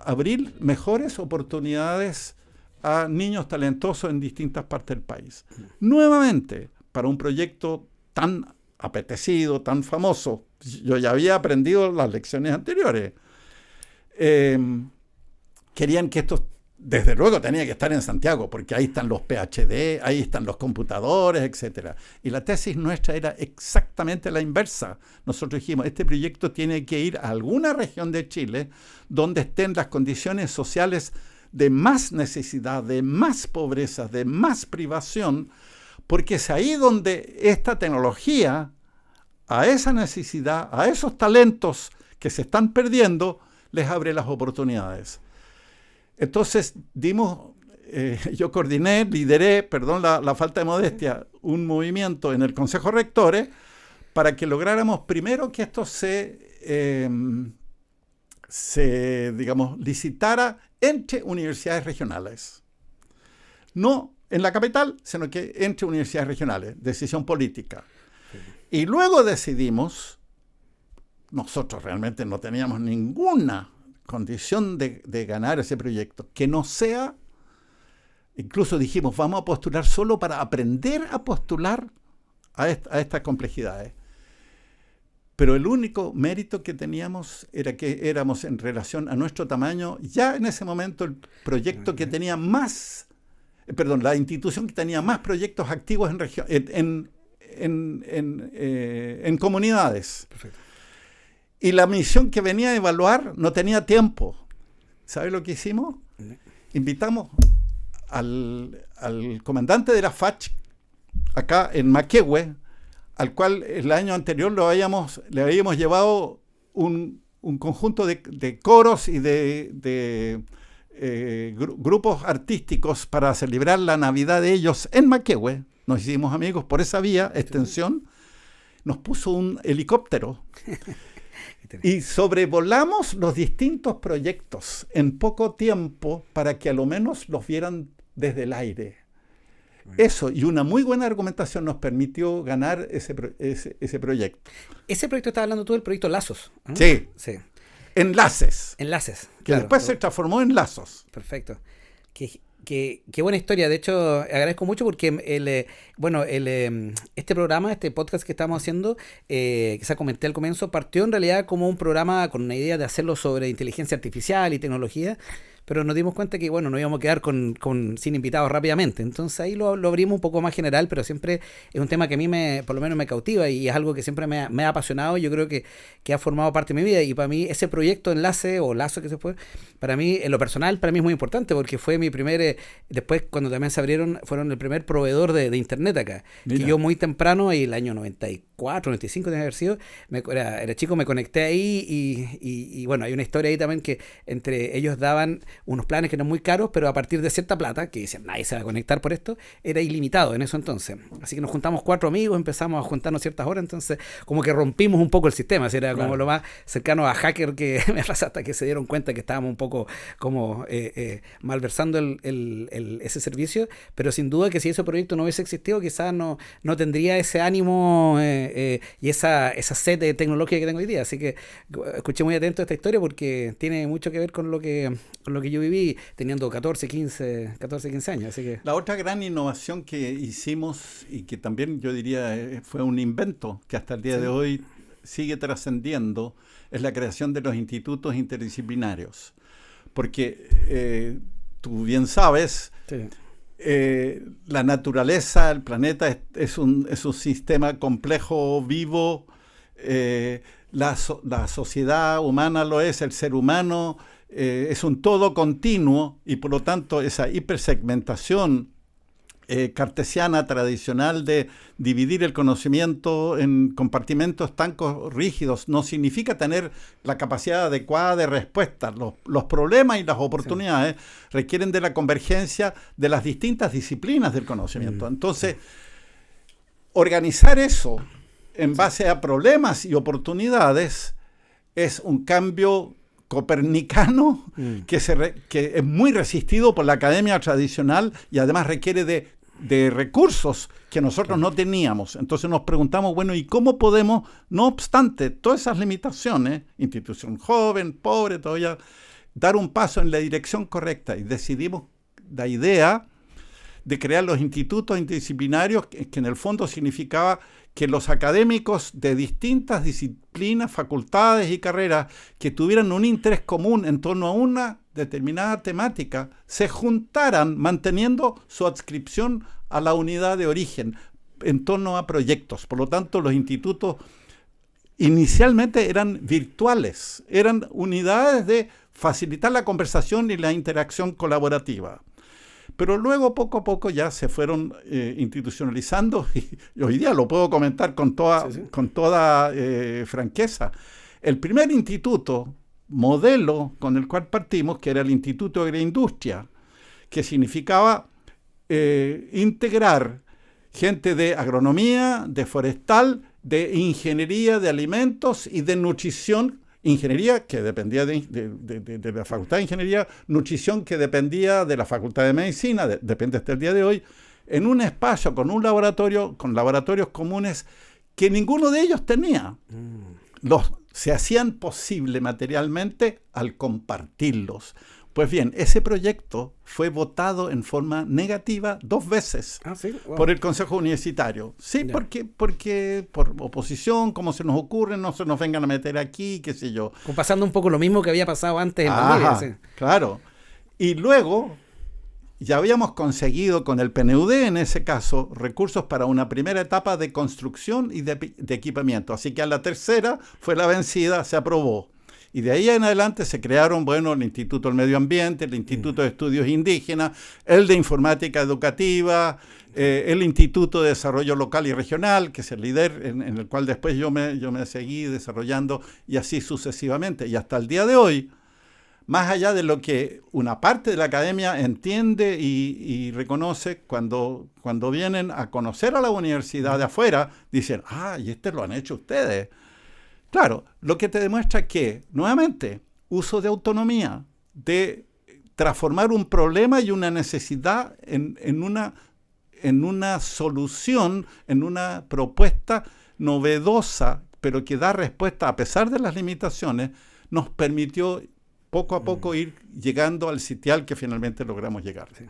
abrir mejores oportunidades a niños talentosos en distintas partes del país. Nuevamente, para un proyecto tan apetecido, tan famoso, yo ya había aprendido las lecciones anteriores. Querían que esto, desde luego, tenía que estar en Santiago, porque ahí están los PhD, ahí están los computadores, etc. Y la tesis nuestra era exactamente la inversa. Nosotros dijimos, este proyecto tiene que ir a alguna región de Chile donde estén las condiciones sociales de más necesidad, de más pobreza, de más privación, porque es ahí donde esta tecnología, a esa necesidad, a esos talentos que se están perdiendo, les abre las oportunidades. Entonces yo coordiné, lideré, perdón la falta de modestia, un movimiento en el Consejo Rectores para que lográramos primero que esto se digamos, licitara entre universidades regionales. No en la capital, sino que entre universidades regionales, decisión política. Y luego decidimos, nosotros realmente no teníamos ninguna condición de ganar ese proyecto, que no sea, incluso dijimos, vamos a postular solo para aprender a postular a estas complejidades. Pero el único mérito que teníamos era que éramos, en relación a nuestro tamaño, ya en ese momento el proyecto que tenía más, la institución que tenía más proyectos activos en comunidades. Perfecto. y la misión que venía a evaluar no tenía tiempo. ¿Sabe lo que hicimos? Invitamos al comandante de la FACH, acá en Maquehue, al cual el año anterior le habíamos llevado un conjunto de coros y de grupos artísticos para celebrar la Navidad de ellos en Maquehue. Nos hicimos amigos por esa vía, extensión. Nos puso un helicóptero y sobrevolamos los distintos proyectos en poco tiempo para que a lo menos los vieran desde el aire. Eso y una muy buena argumentación nos permitió ganar ese proyecto. Ese proyecto estaba hablando tú del proyecto Lazos, ¿no? Sí. Sí. Enlaces. Enlaces. Que Claro. después se transformó en Lazos. Perfecto. Qué buena historia. De hecho, agradezco mucho porque este programa, este podcast que estamos haciendo, quizá comenté al comienzo, partió en realidad como un programa con una idea de hacerlo sobre inteligencia artificial y tecnología, pero nos dimos cuenta que, bueno, nos íbamos a quedar sin invitados rápidamente. Entonces ahí lo abrimos un poco más general, pero siempre es un tema que a mí por lo menos me cautiva y es algo que siempre me ha apasionado. Yo creo que ha formado parte de mi vida y para mí ese proyecto Enlace o Lazo que se fue, para mí, en lo personal, para mí es muy importante porque fue mi primer, después cuando también se abrieron, fueron el primer proveedor de internet acá. Mira. Que yo muy temprano, y el año 94, 95 debe haber sido, era chico, me conecté ahí y bueno, hay una historia ahí también que entre ellos daban unos planes que eran muy caros, pero a partir de cierta plata, que decían, nadie se va a conectar por esto, era ilimitado en eso entonces. Así que nos juntamos 4 amigos, empezamos a juntarnos ciertas horas, entonces como que rompimos un poco el sistema, así era como lo más cercano a hacker que me pasa, hasta que se dieron cuenta que estábamos un poco como malversando ese servicio, pero sin duda que si ese proyecto no hubiese existido, quizás no tendría ese ánimo y esa sed de tecnología que tengo hoy día. Así que escuché muy atento esta historia porque tiene mucho que ver con lo que yo viví teniendo 14, 15 años. Así que... La otra gran innovación que hicimos y que también yo diría fue un invento que hasta el día de hoy sigue trascendiendo es la creación de los institutos interdisciplinarios. Porque tú bien sabes, la naturaleza, el planeta es un sistema complejo, vivo, la sociedad humana lo es, el ser humano es un todo continuo y por lo tanto esa hipersegmentación cartesiana tradicional de dividir el conocimiento en compartimentos tan rígidos no significa tener la capacidad adecuada de respuesta. Los problemas y las oportunidades requieren de la convergencia de las distintas disciplinas del conocimiento. Entonces, organizar eso en base a problemas y oportunidades es un cambio copernicano que es muy resistido por la academia tradicional y además requiere de recursos que nosotros no teníamos. Entonces nos preguntamos, bueno, ¿y cómo podemos, no obstante todas esas limitaciones, institución joven, pobre, todavía, dar un paso en la dirección correcta? Y decidimos la idea de crear los institutos interdisciplinarios, que en el fondo significaba que los académicos de distintas disciplinas, facultades y carreras que tuvieran un interés común en torno a una determinada temática, se juntaran manteniendo su adscripción a la unidad de origen en torno a proyectos. Por lo tanto, los institutos inicialmente eran virtuales, eran unidades de facilitar la conversación y la interacción colaborativa. Pero luego, poco a poco, ya se fueron institucionalizando y hoy día lo puedo comentar con toda franqueza. El primer instituto modelo con el cual partimos, que era el Instituto de Agroindustria, que significaba integrar gente de agronomía, de forestal, de ingeniería de alimentos y de nutrición. Ingeniería que dependía de la Facultad de Ingeniería, nutrición que dependía de la Facultad de Medicina, depende hasta el día de hoy, en un espacio con un laboratorio, con laboratorios comunes que ninguno de ellos tenía. Se hacían posible materialmente al compartirlos. Pues bien, ese proyecto fue votado en forma negativa 2 veces por el Consejo Universitario. Sí, porque por oposición, como se nos ocurre, no se nos vengan a meter aquí, qué sé yo. Pasando un poco lo mismo que había pasado antes en Valdivia. Claro. Y luego ya habíamos conseguido con el PNUD, en ese caso, recursos para una primera etapa de construcción y de equipamiento. Así que a la tercera fue la vencida, se aprobó. Y de ahí en adelante se crearon, bueno, el Instituto del Medio Ambiente, el Instituto de Estudios Indígenas, el de Informática Educativa, el Instituto de Desarrollo Local y Regional, que es el líder en el cual después yo me seguí desarrollando, y así sucesivamente. Y hasta el día de hoy, más allá de lo que una parte de la academia entiende y reconoce, cuando vienen a conocer a la universidad de afuera, dicen, y lo han hecho ustedes. Claro, lo que te demuestra que, nuevamente, uso de autonomía, de transformar un problema y una necesidad en una solución, en una propuesta novedosa, pero que da respuesta a pesar de las limitaciones, nos permitió poco a poco ir llegando al sitial que finalmente logramos llegar. Sí.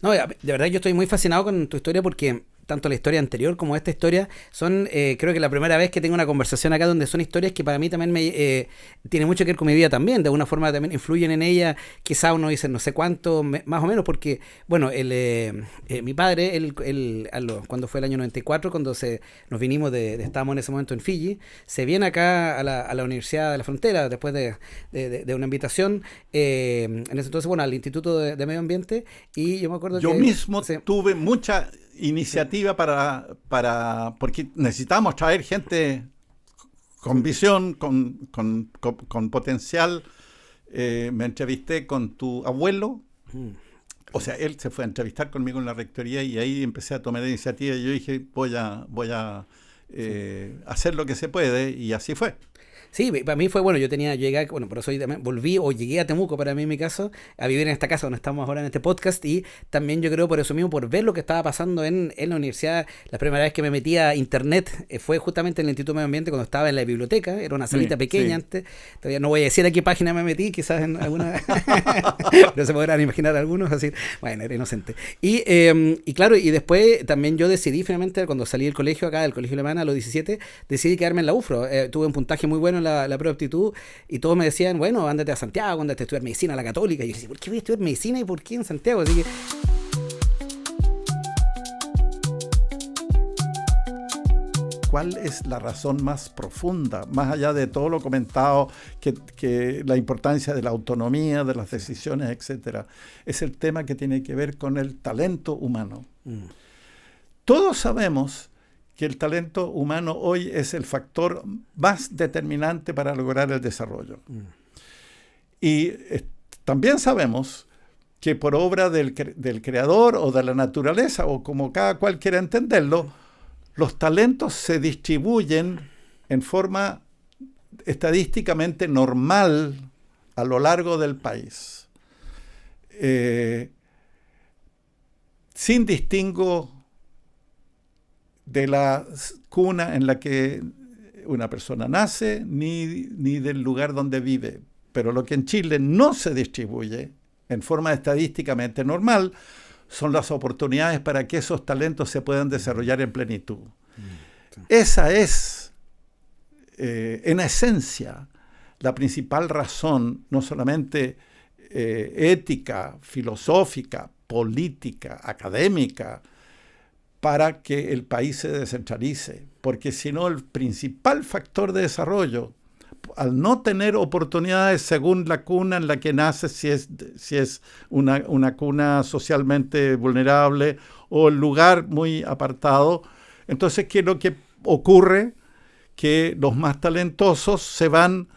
No, de verdad yo estoy muy fascinado con tu historia porque tanto la historia anterior como esta historia son, creo que la primera vez que tengo una conversación acá donde son historias que para mí también tiene mucho que ver con mi vida también, de alguna forma también influyen en ella, quizá uno dice no sé cuánto, más o menos, porque bueno, mi padre, cuando fue el año 94, cuando nos vinimos estábamos en ese momento en Fiji, se viene acá a la Universidad de la Frontera después de una invitación, en ese entonces, bueno, al Instituto de Medio Ambiente, y yo me acuerdo yo mismo tuve mucha iniciativa porque necesitamos traer gente con visión, con potencial. Me entrevisté con tu abuelo, o sea, él se fue a entrevistar conmigo en la rectoría y ahí empecé a tomar la iniciativa y yo dije, voy a hacer lo que se puede, y así fue. Sí, para mí fue bueno, yo llegué, bueno, por eso llegué a Temuco, para mí en mi caso, a vivir en esta casa donde estamos ahora en este podcast, y también yo creo por eso mismo, por ver lo que estaba pasando en la universidad. La primera vez que me metí a internet fue justamente en el Instituto de Medio Ambiente, cuando estaba en la biblioteca, era una salita pequeña antes, todavía no voy a decir a qué página me metí, quizás en alguna, pero se podrán imaginar algunos, así, bueno, era inocente. Y claro, y después también yo decidí finalmente, cuando salí del colegio acá, del colegio alemán a los 17, decidí quedarme en la UFRO, tuve un puntaje muy bueno en la prueba de aptitud, y todos me decían, bueno, ándate a Santiago, ándate a estudiar medicina a la Católica. Y yo decía, ¿por qué voy a estudiar medicina y por qué en Santiago? Así que... ¿Cuál es la razón más profunda, más allá de todo lo comentado, que la importancia de la autonomía, de las decisiones, etcétera? Es el tema que tiene que ver con el talento humano. Todos sabemos que el talento humano hoy es el factor más determinante para lograr el desarrollo. Y también sabemos que por obra del creador o de la naturaleza, o como cada cual quiera entenderlo, los talentos se distribuyen en forma estadísticamente normal a lo largo del país, sin distingo de la cuna en la que una persona nace, ni del lugar donde vive. Pero lo que en Chile no se distribuye en forma estadísticamente normal son las oportunidades para que esos talentos se puedan desarrollar en plenitud. Esa es, en esencia, la principal razón, no solamente ética, filosófica, política, académica, para que el país se descentralice. Porque si no, el principal factor de desarrollo, al no tener oportunidades según la cuna en la que nace, si es una cuna socialmente vulnerable o el lugar muy apartado, entonces, ¿qué es lo que ocurre? Que los más talentosos se van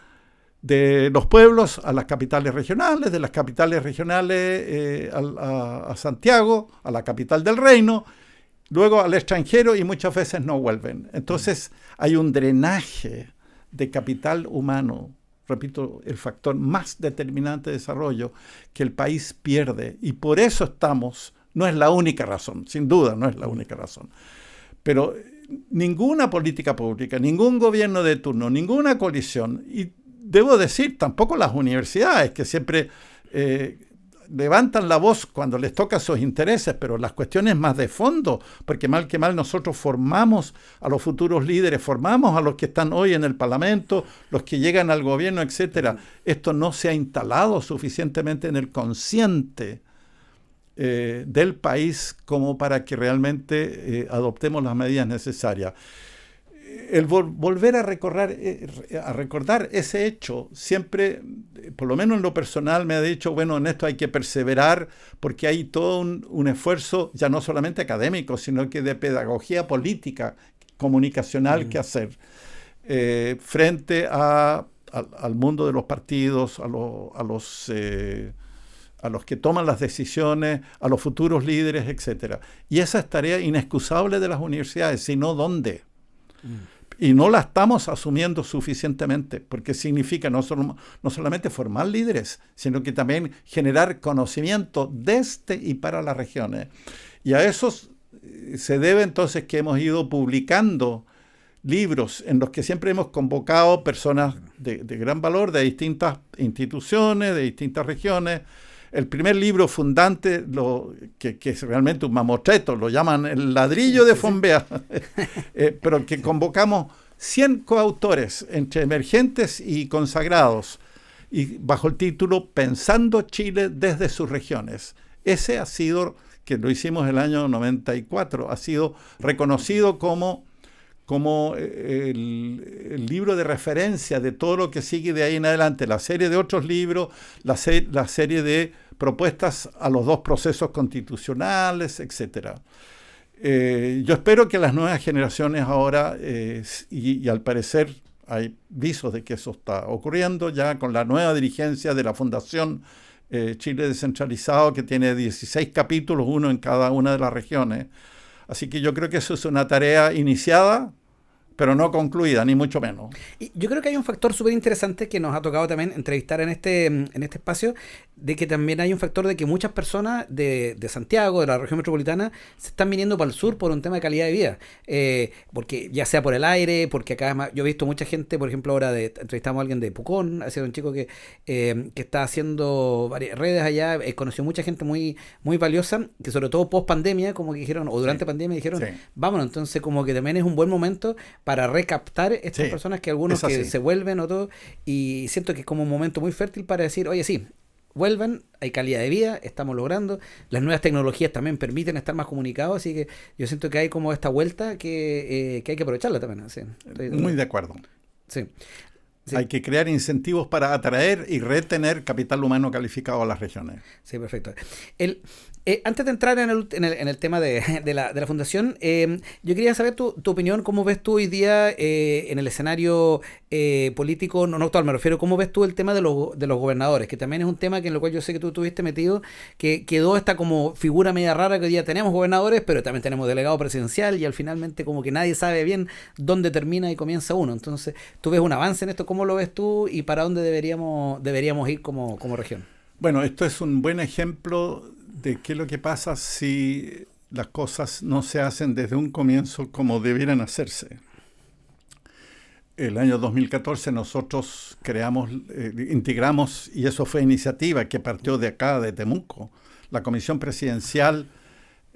de los pueblos a las capitales regionales, de las capitales regionales a Santiago, a la capital del reino, luego al extranjero, y muchas veces no vuelven. Entonces hay un drenaje de capital humano, repito, el factor más determinante de desarrollo que el país pierde. Y por eso no es la única razón, sin duda no es la única razón. Pero ninguna política pública, ningún gobierno de turno, ninguna coalición, y debo decir, tampoco las universidades, que siempre levantan la voz cuando les toca sus intereses, pero las cuestiones más de fondo, porque mal que mal nosotros formamos a los futuros líderes, formamos a los que están hoy en el Parlamento, los que llegan al gobierno, etcétera. Esto no se ha instalado suficientemente en el consciente del país como para que realmente adoptemos las medidas necesarias. El volver a recordar ese hecho, siempre, por lo menos en lo personal, me ha dicho, bueno, en esto hay que perseverar, porque hay todo un esfuerzo, ya no solamente académico, sino que de pedagogía política, comunicacional que hacer, frente al mundo de los partidos, a los que toman las decisiones, a los futuros líderes, etc. Y esa es tarea inexcusable de las universidades, sino ¿dónde? Y no la estamos asumiendo suficientemente, porque significa no solamente formar líderes, sino que también generar conocimiento desde y para las regiones. Y a eso se debe entonces que hemos ido publicando libros en los que siempre hemos convocado personas de gran valor, de distintas instituciones, de distintas regiones. El primer libro fundante, que es realmente un mamotreto, lo llaman el ladrillo de Fombea, pero que convocamos 100 coautores entre emergentes y consagrados, y bajo el título Pensando Chile desde sus regiones. Ese ha sido, que lo hicimos el año 94, ha sido reconocido como el libro de referencia de todo lo que sigue de ahí en adelante, la serie de otros libros, la serie de propuestas a los dos procesos constitucionales, etc. Yo espero que las nuevas generaciones ahora, y al parecer hay visos de que eso está ocurriendo ya con la nueva dirigencia de la Fundación Chile Descentralizado, que tiene 16 capítulos, uno en cada una de las regiones. Así que yo creo que eso es una tarea iniciada, pero no concluida, ni mucho menos. Y yo creo que hay un factor súper interesante que nos ha tocado también entrevistar en este espacio, de que también hay un factor de que muchas personas de Santiago, de la región metropolitana, se están viniendo para el sur por un tema de calidad de vida. Porque ya sea por el aire, porque acá además, yo he visto mucha gente, por ejemplo, ahora entrevistamos a alguien de Pucón, ha sido un chico que está haciendo varias redes allá, conoció mucha gente muy, muy valiosa, que sobre todo post pandemia, como que dijeron, o durante pandemia dijeron, vámonos, entonces como que también es un buen momento para recaptar estas personas, que algunos que se vuelven o todo, y siento que es como un momento muy fértil para decir, oye, sí, vuelvan, hay calidad de vida, estamos logrando, las nuevas tecnologías también permiten estar más comunicados, así que yo siento que hay como esta vuelta que hay que aprovecharla también. ¿Sí? Muy de acuerdo. Sí. Sí. Hay que crear incentivos para atraer y retener capital humano calificado a las regiones. Sí, perfecto. Antes de entrar en el tema de la fundación, yo quería saber tu opinión, cómo ves tú hoy día en el escenario político, no actual, me refiero, cómo ves tú el tema de los gobernadores, que también es un tema en el cual yo sé que tú estuviste metido, que quedó esta como figura media rara, que hoy día tenemos gobernadores, pero también tenemos delegado presidencial, y al finalmente como que nadie sabe bien dónde termina y comienza uno. Entonces, ¿tú ves un avance en esto? ¿Cómo lo ves tú y para dónde deberíamos ir como región? Bueno, esto es un buen ejemplo de qué es lo que pasa si las cosas no se hacen desde un comienzo como debieran hacerse. El año 2014 nosotros integramos, y eso fue iniciativa que partió de acá, de Temuco, la Comisión Presidencial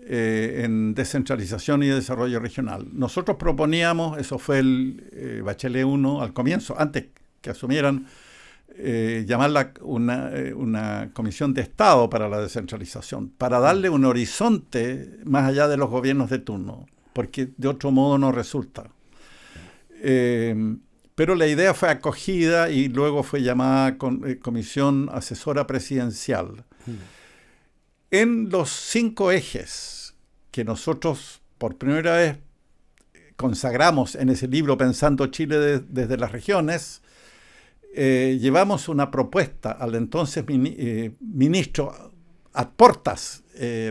en Descentralización y Desarrollo Regional. Nosotros proponíamos, eso fue el Bachelet 1 al comienzo, antes que asumieran, llamarla una comisión de Estado para la descentralización, para darle un horizonte más allá de los gobiernos de turno, porque de otro modo no resulta. Pero la idea fue acogida y luego fue llamada Comisión Asesora Presidencial. En los 5 ejes que nosotros por primera vez consagramos en ese libro Pensando Chile desde las regiones, llevamos una propuesta al entonces ministro ad portas,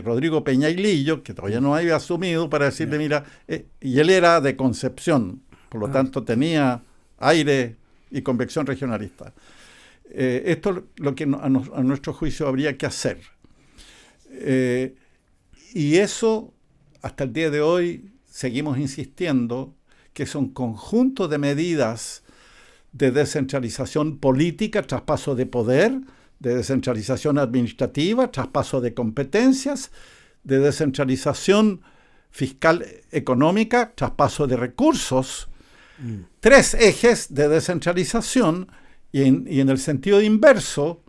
Rodrigo Peñailillo, que todavía no había asumido, para decirle, mira, y él era de Concepción, por lo tanto tenía aire y convicción regionalista. Esto es lo que a nuestro juicio habría que hacer. Y eso, hasta el día de hoy, seguimos insistiendo que es un conjunto de medidas de descentralización política, traspaso de poder, de descentralización administrativa, traspaso de competencias, de descentralización fiscal económica, traspaso de recursos. 3 ejes de descentralización y en el sentido inverso,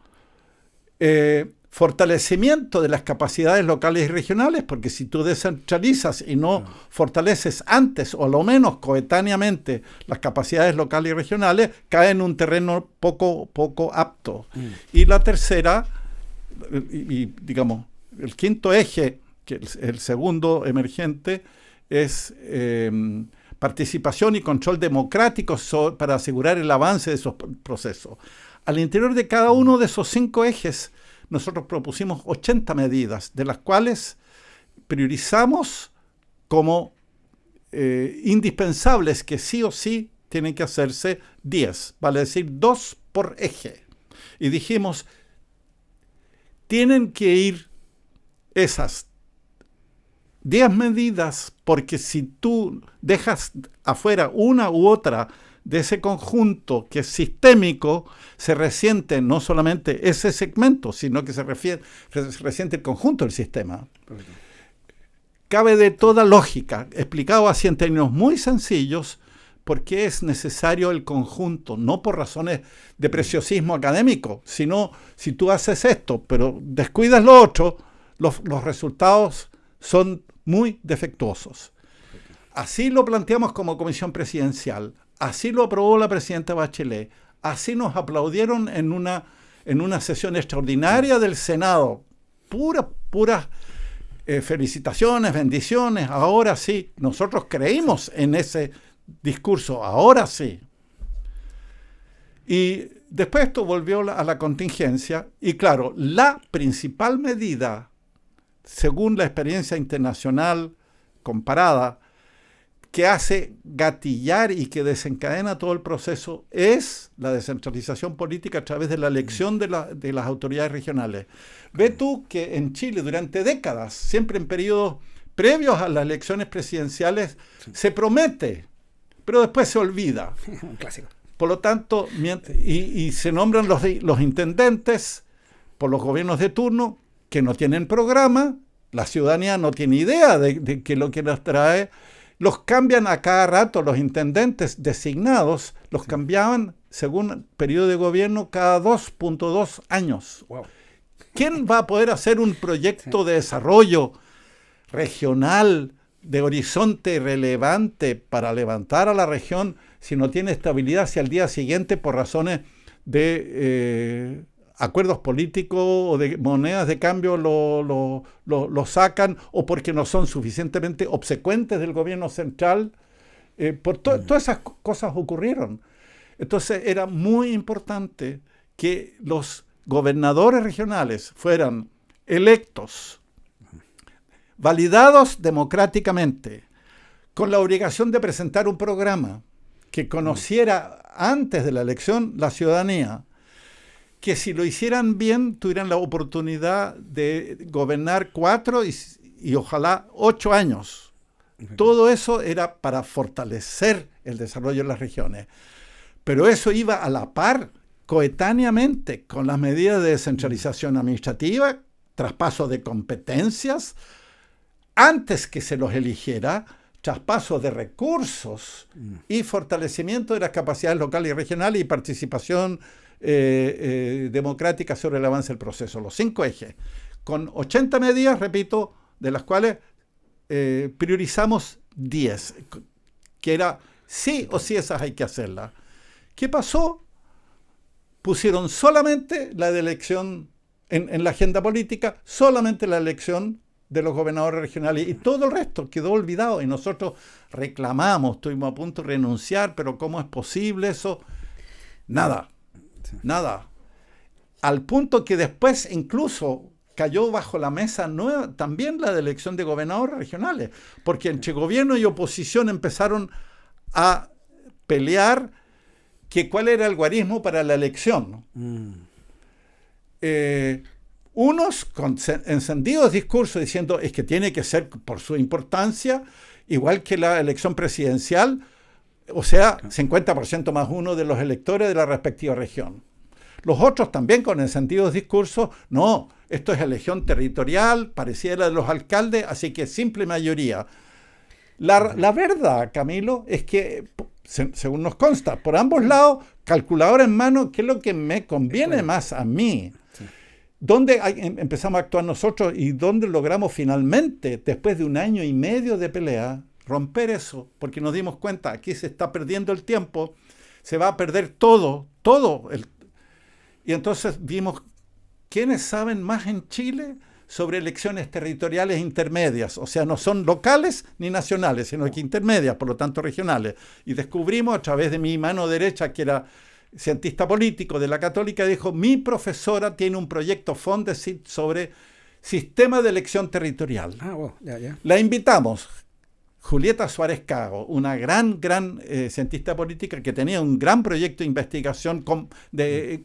fortalecimiento de las capacidades locales y regionales, porque si tú descentralizas y no fortaleces antes o a lo menos coetáneamente las capacidades locales y regionales, cae en un terreno poco apto. Y la tercera, y digamos, el quinto eje, que el segundo emergente, es participación y control democrático para asegurar el avance de esos procesos. Al interior de cada uno de esos 5 ejes, nosotros propusimos 80 medidas, de las cuales priorizamos como indispensables, que sí o sí tienen que hacerse 10, vale decir 2 por eje. Y dijimos, tienen que ir esas 10 medidas, porque si tú dejas afuera una u otra de ese conjunto que es sistémico, se resiente no solamente ese segmento, sino que se resiente el conjunto del sistema. Cabe de toda lógica, explicado así en términos muy sencillos, porque es necesario el conjunto, no por razones de preciosismo académico, sino si tú haces esto, pero descuidas lo otro, los resultados son muy defectuosos. Así lo planteamos como comisión presidencial, así lo aprobó la presidenta Bachelet, así nos aplaudieron en una sesión extraordinaria del Senado. Puras felicitaciones, bendiciones, ahora sí. Nosotros creímos en ese discurso, ahora sí. Y después esto volvió a la contingencia, y claro, la principal medida, según la experiencia internacional comparada, que hace gatillar y que desencadena todo el proceso es la descentralización política a través de la elección de las autoridades regionales. Ve tú que en Chile durante décadas, siempre en periodos previos a las elecciones presidenciales, se promete, pero después se olvida. Un clásico. Por lo tanto, y se nombran los intendentes por los gobiernos de turno que no tienen programa, la ciudadanía no tiene idea de qué es lo que nos trae. Los cambian a cada rato, los intendentes designados, los cambiaban según periodo de gobierno cada 2.2 años. Wow. ¿Quién va a poder hacer un proyecto de desarrollo regional, de horizonte relevante para levantar a la región si no tiene estabilidad hacia el día siguiente por razones de acuerdos políticos o de monedas de cambio lo sacan, o porque no son suficientemente obsecuentes del gobierno central? Todas esas cosas ocurrieron. Entonces era muy importante que los gobernadores regionales fueran electos, validados democráticamente, con la obligación de presentar un programa que conociera antes de la elección la ciudadanía, que si lo hicieran bien tuvieran la oportunidad de gobernar 4 y ojalá 8 años. Todo eso era para fortalecer el desarrollo de las regiones. Pero eso iba a la par, coetáneamente, con las medidas de descentralización administrativa, traspaso de competencias, antes que se los eligiera, traspaso de recursos y fortalecimiento de las capacidades locales y regionales y participación democrática sobre el avance del proceso. Los 5 ejes, con 80 medidas, repito, de las cuales priorizamos 10, que era sí o sí esas hay que hacerlas. ¿Qué pasó? Pusieron solamente la de elección en la agenda política, solamente la elección de los gobernadores regionales, y todo el resto quedó olvidado, y nosotros reclamamos, estuvimos a punto de renunciar, pero ¿cómo es posible eso? Nada. Al punto que después incluso cayó bajo la mesa nueva también la de elección de gobernadores regionales, porque entre gobierno y oposición empezaron a pelear que cuál era el guarismo para la elección. Unos con encendidos discursos diciendo es que tiene que ser por su importancia, igual que la elección presidencial, o sea, 50% más uno de los electores de la respectiva región. Los otros también con encendidos discursos, no, esto es elección territorial, parecida a la de los alcaldes, así que simple mayoría. La verdad, Camilo, es que, según nos consta, por ambos lados, calculadora en mano, ¿qué es lo que me conviene más a mí? ¿Dónde empezamos a actuar nosotros y dónde logramos finalmente, después de 1 año y medio de pelea, romper eso? Porque nos dimos cuenta, aquí se está perdiendo el tiempo, se va a perder todo. Y entonces vimos quiénes saben más en Chile sobre elecciones territoriales intermedias, o sea, no son locales ni nacionales, sino que intermedias, por lo tanto regionales. Y descubrimos a través de mi mano derecha, que era cientista político de la Católica, dijo: mi profesora tiene un proyecto Fondesit sobre sistema de elección territorial. Ya. La invitamos. Julieta Suárez Cago, una gran cientista política que tenía un gran proyecto de investigación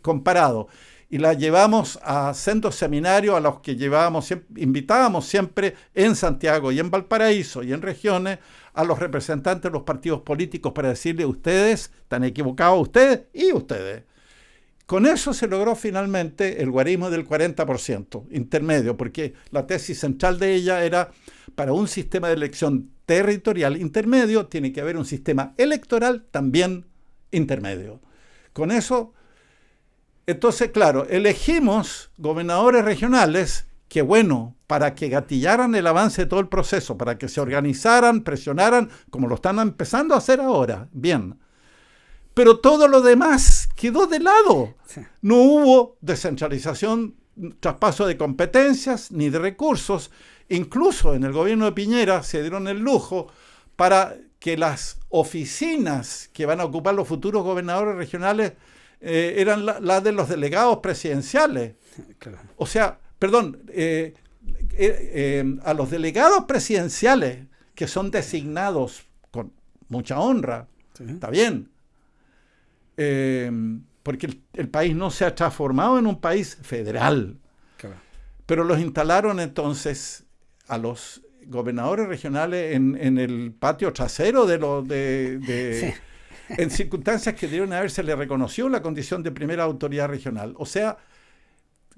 comparado. Y la llevamos a sendos seminarios a los que invitábamos siempre en Santiago y en Valparaíso y en regiones a los representantes de los partidos políticos para decirle: ustedes están equivocados, ustedes y ustedes. Con eso se logró finalmente el guarismo del 40% intermedio, porque la tesis central de ella era: para un sistema de elección territorial intermedio tiene que haber un sistema electoral también intermedio. Con eso, entonces, claro, elegimos gobernadores regionales que, bueno, para que gatillaran el avance de todo el proceso, para que se organizaran, presionaran, como lo están empezando a hacer ahora, bien. Pero todo lo demás quedó de lado. Sí. No hubo descentralización, traspaso de competencias ni de recursos. Incluso en el gobierno de Piñera se dieron el lujo para que las oficinas que van a ocupar los futuros gobernadores regionales eran las de los delegados presidenciales. Claro. O sea, perdón, a los delegados presidenciales que son designados con mucha honra, Sí. está bien, porque el país no se ha transformado en un país federal, Claro. pero los instalaron entonces a los gobernadores regionales en el patio trasero Sí. en circunstancias que debieron haberse le reconoció la condición de primera autoridad regional. O sea,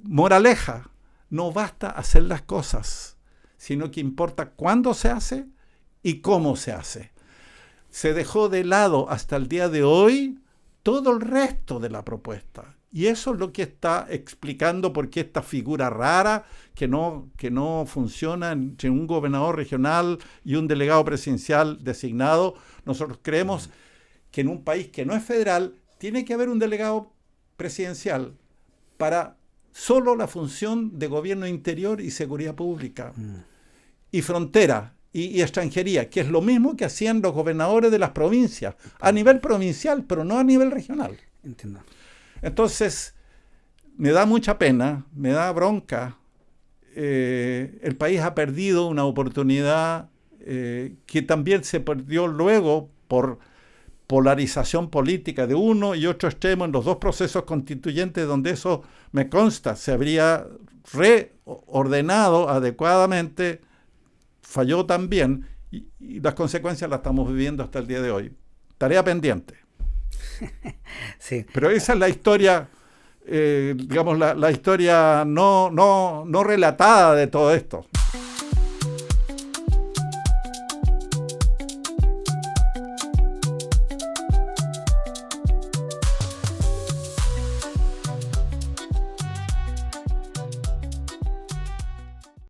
moraleja, no basta hacer las cosas, sino que importa cuándo se hace y cómo se hace. Se dejó de lado hasta el día de hoy todo el resto de la propuesta. Y eso es lo que está explicando por qué esta figura rara que no funciona entre un gobernador regional y un delegado presidencial designado. Nosotros creemos que en un país que no es federal tiene que haber un delegado presidencial para solo la función de gobierno interior y seguridad pública y frontera y extranjería, que es lo mismo que hacían los gobernadores de las provincias a nivel provincial, pero no a nivel regional. Entiendo. Entonces, me da mucha pena, me da bronca. El país ha perdido una oportunidad que también se perdió luego por polarización política de uno y otro extremo en los dos procesos constituyentes, donde eso, me consta, se habría reordenado adecuadamente, falló también, y las consecuencias las estamos viviendo hasta el día de hoy. Tarea pendiente. Sí. Pero esa es la historia, digamos, la historia no relatada de todo esto.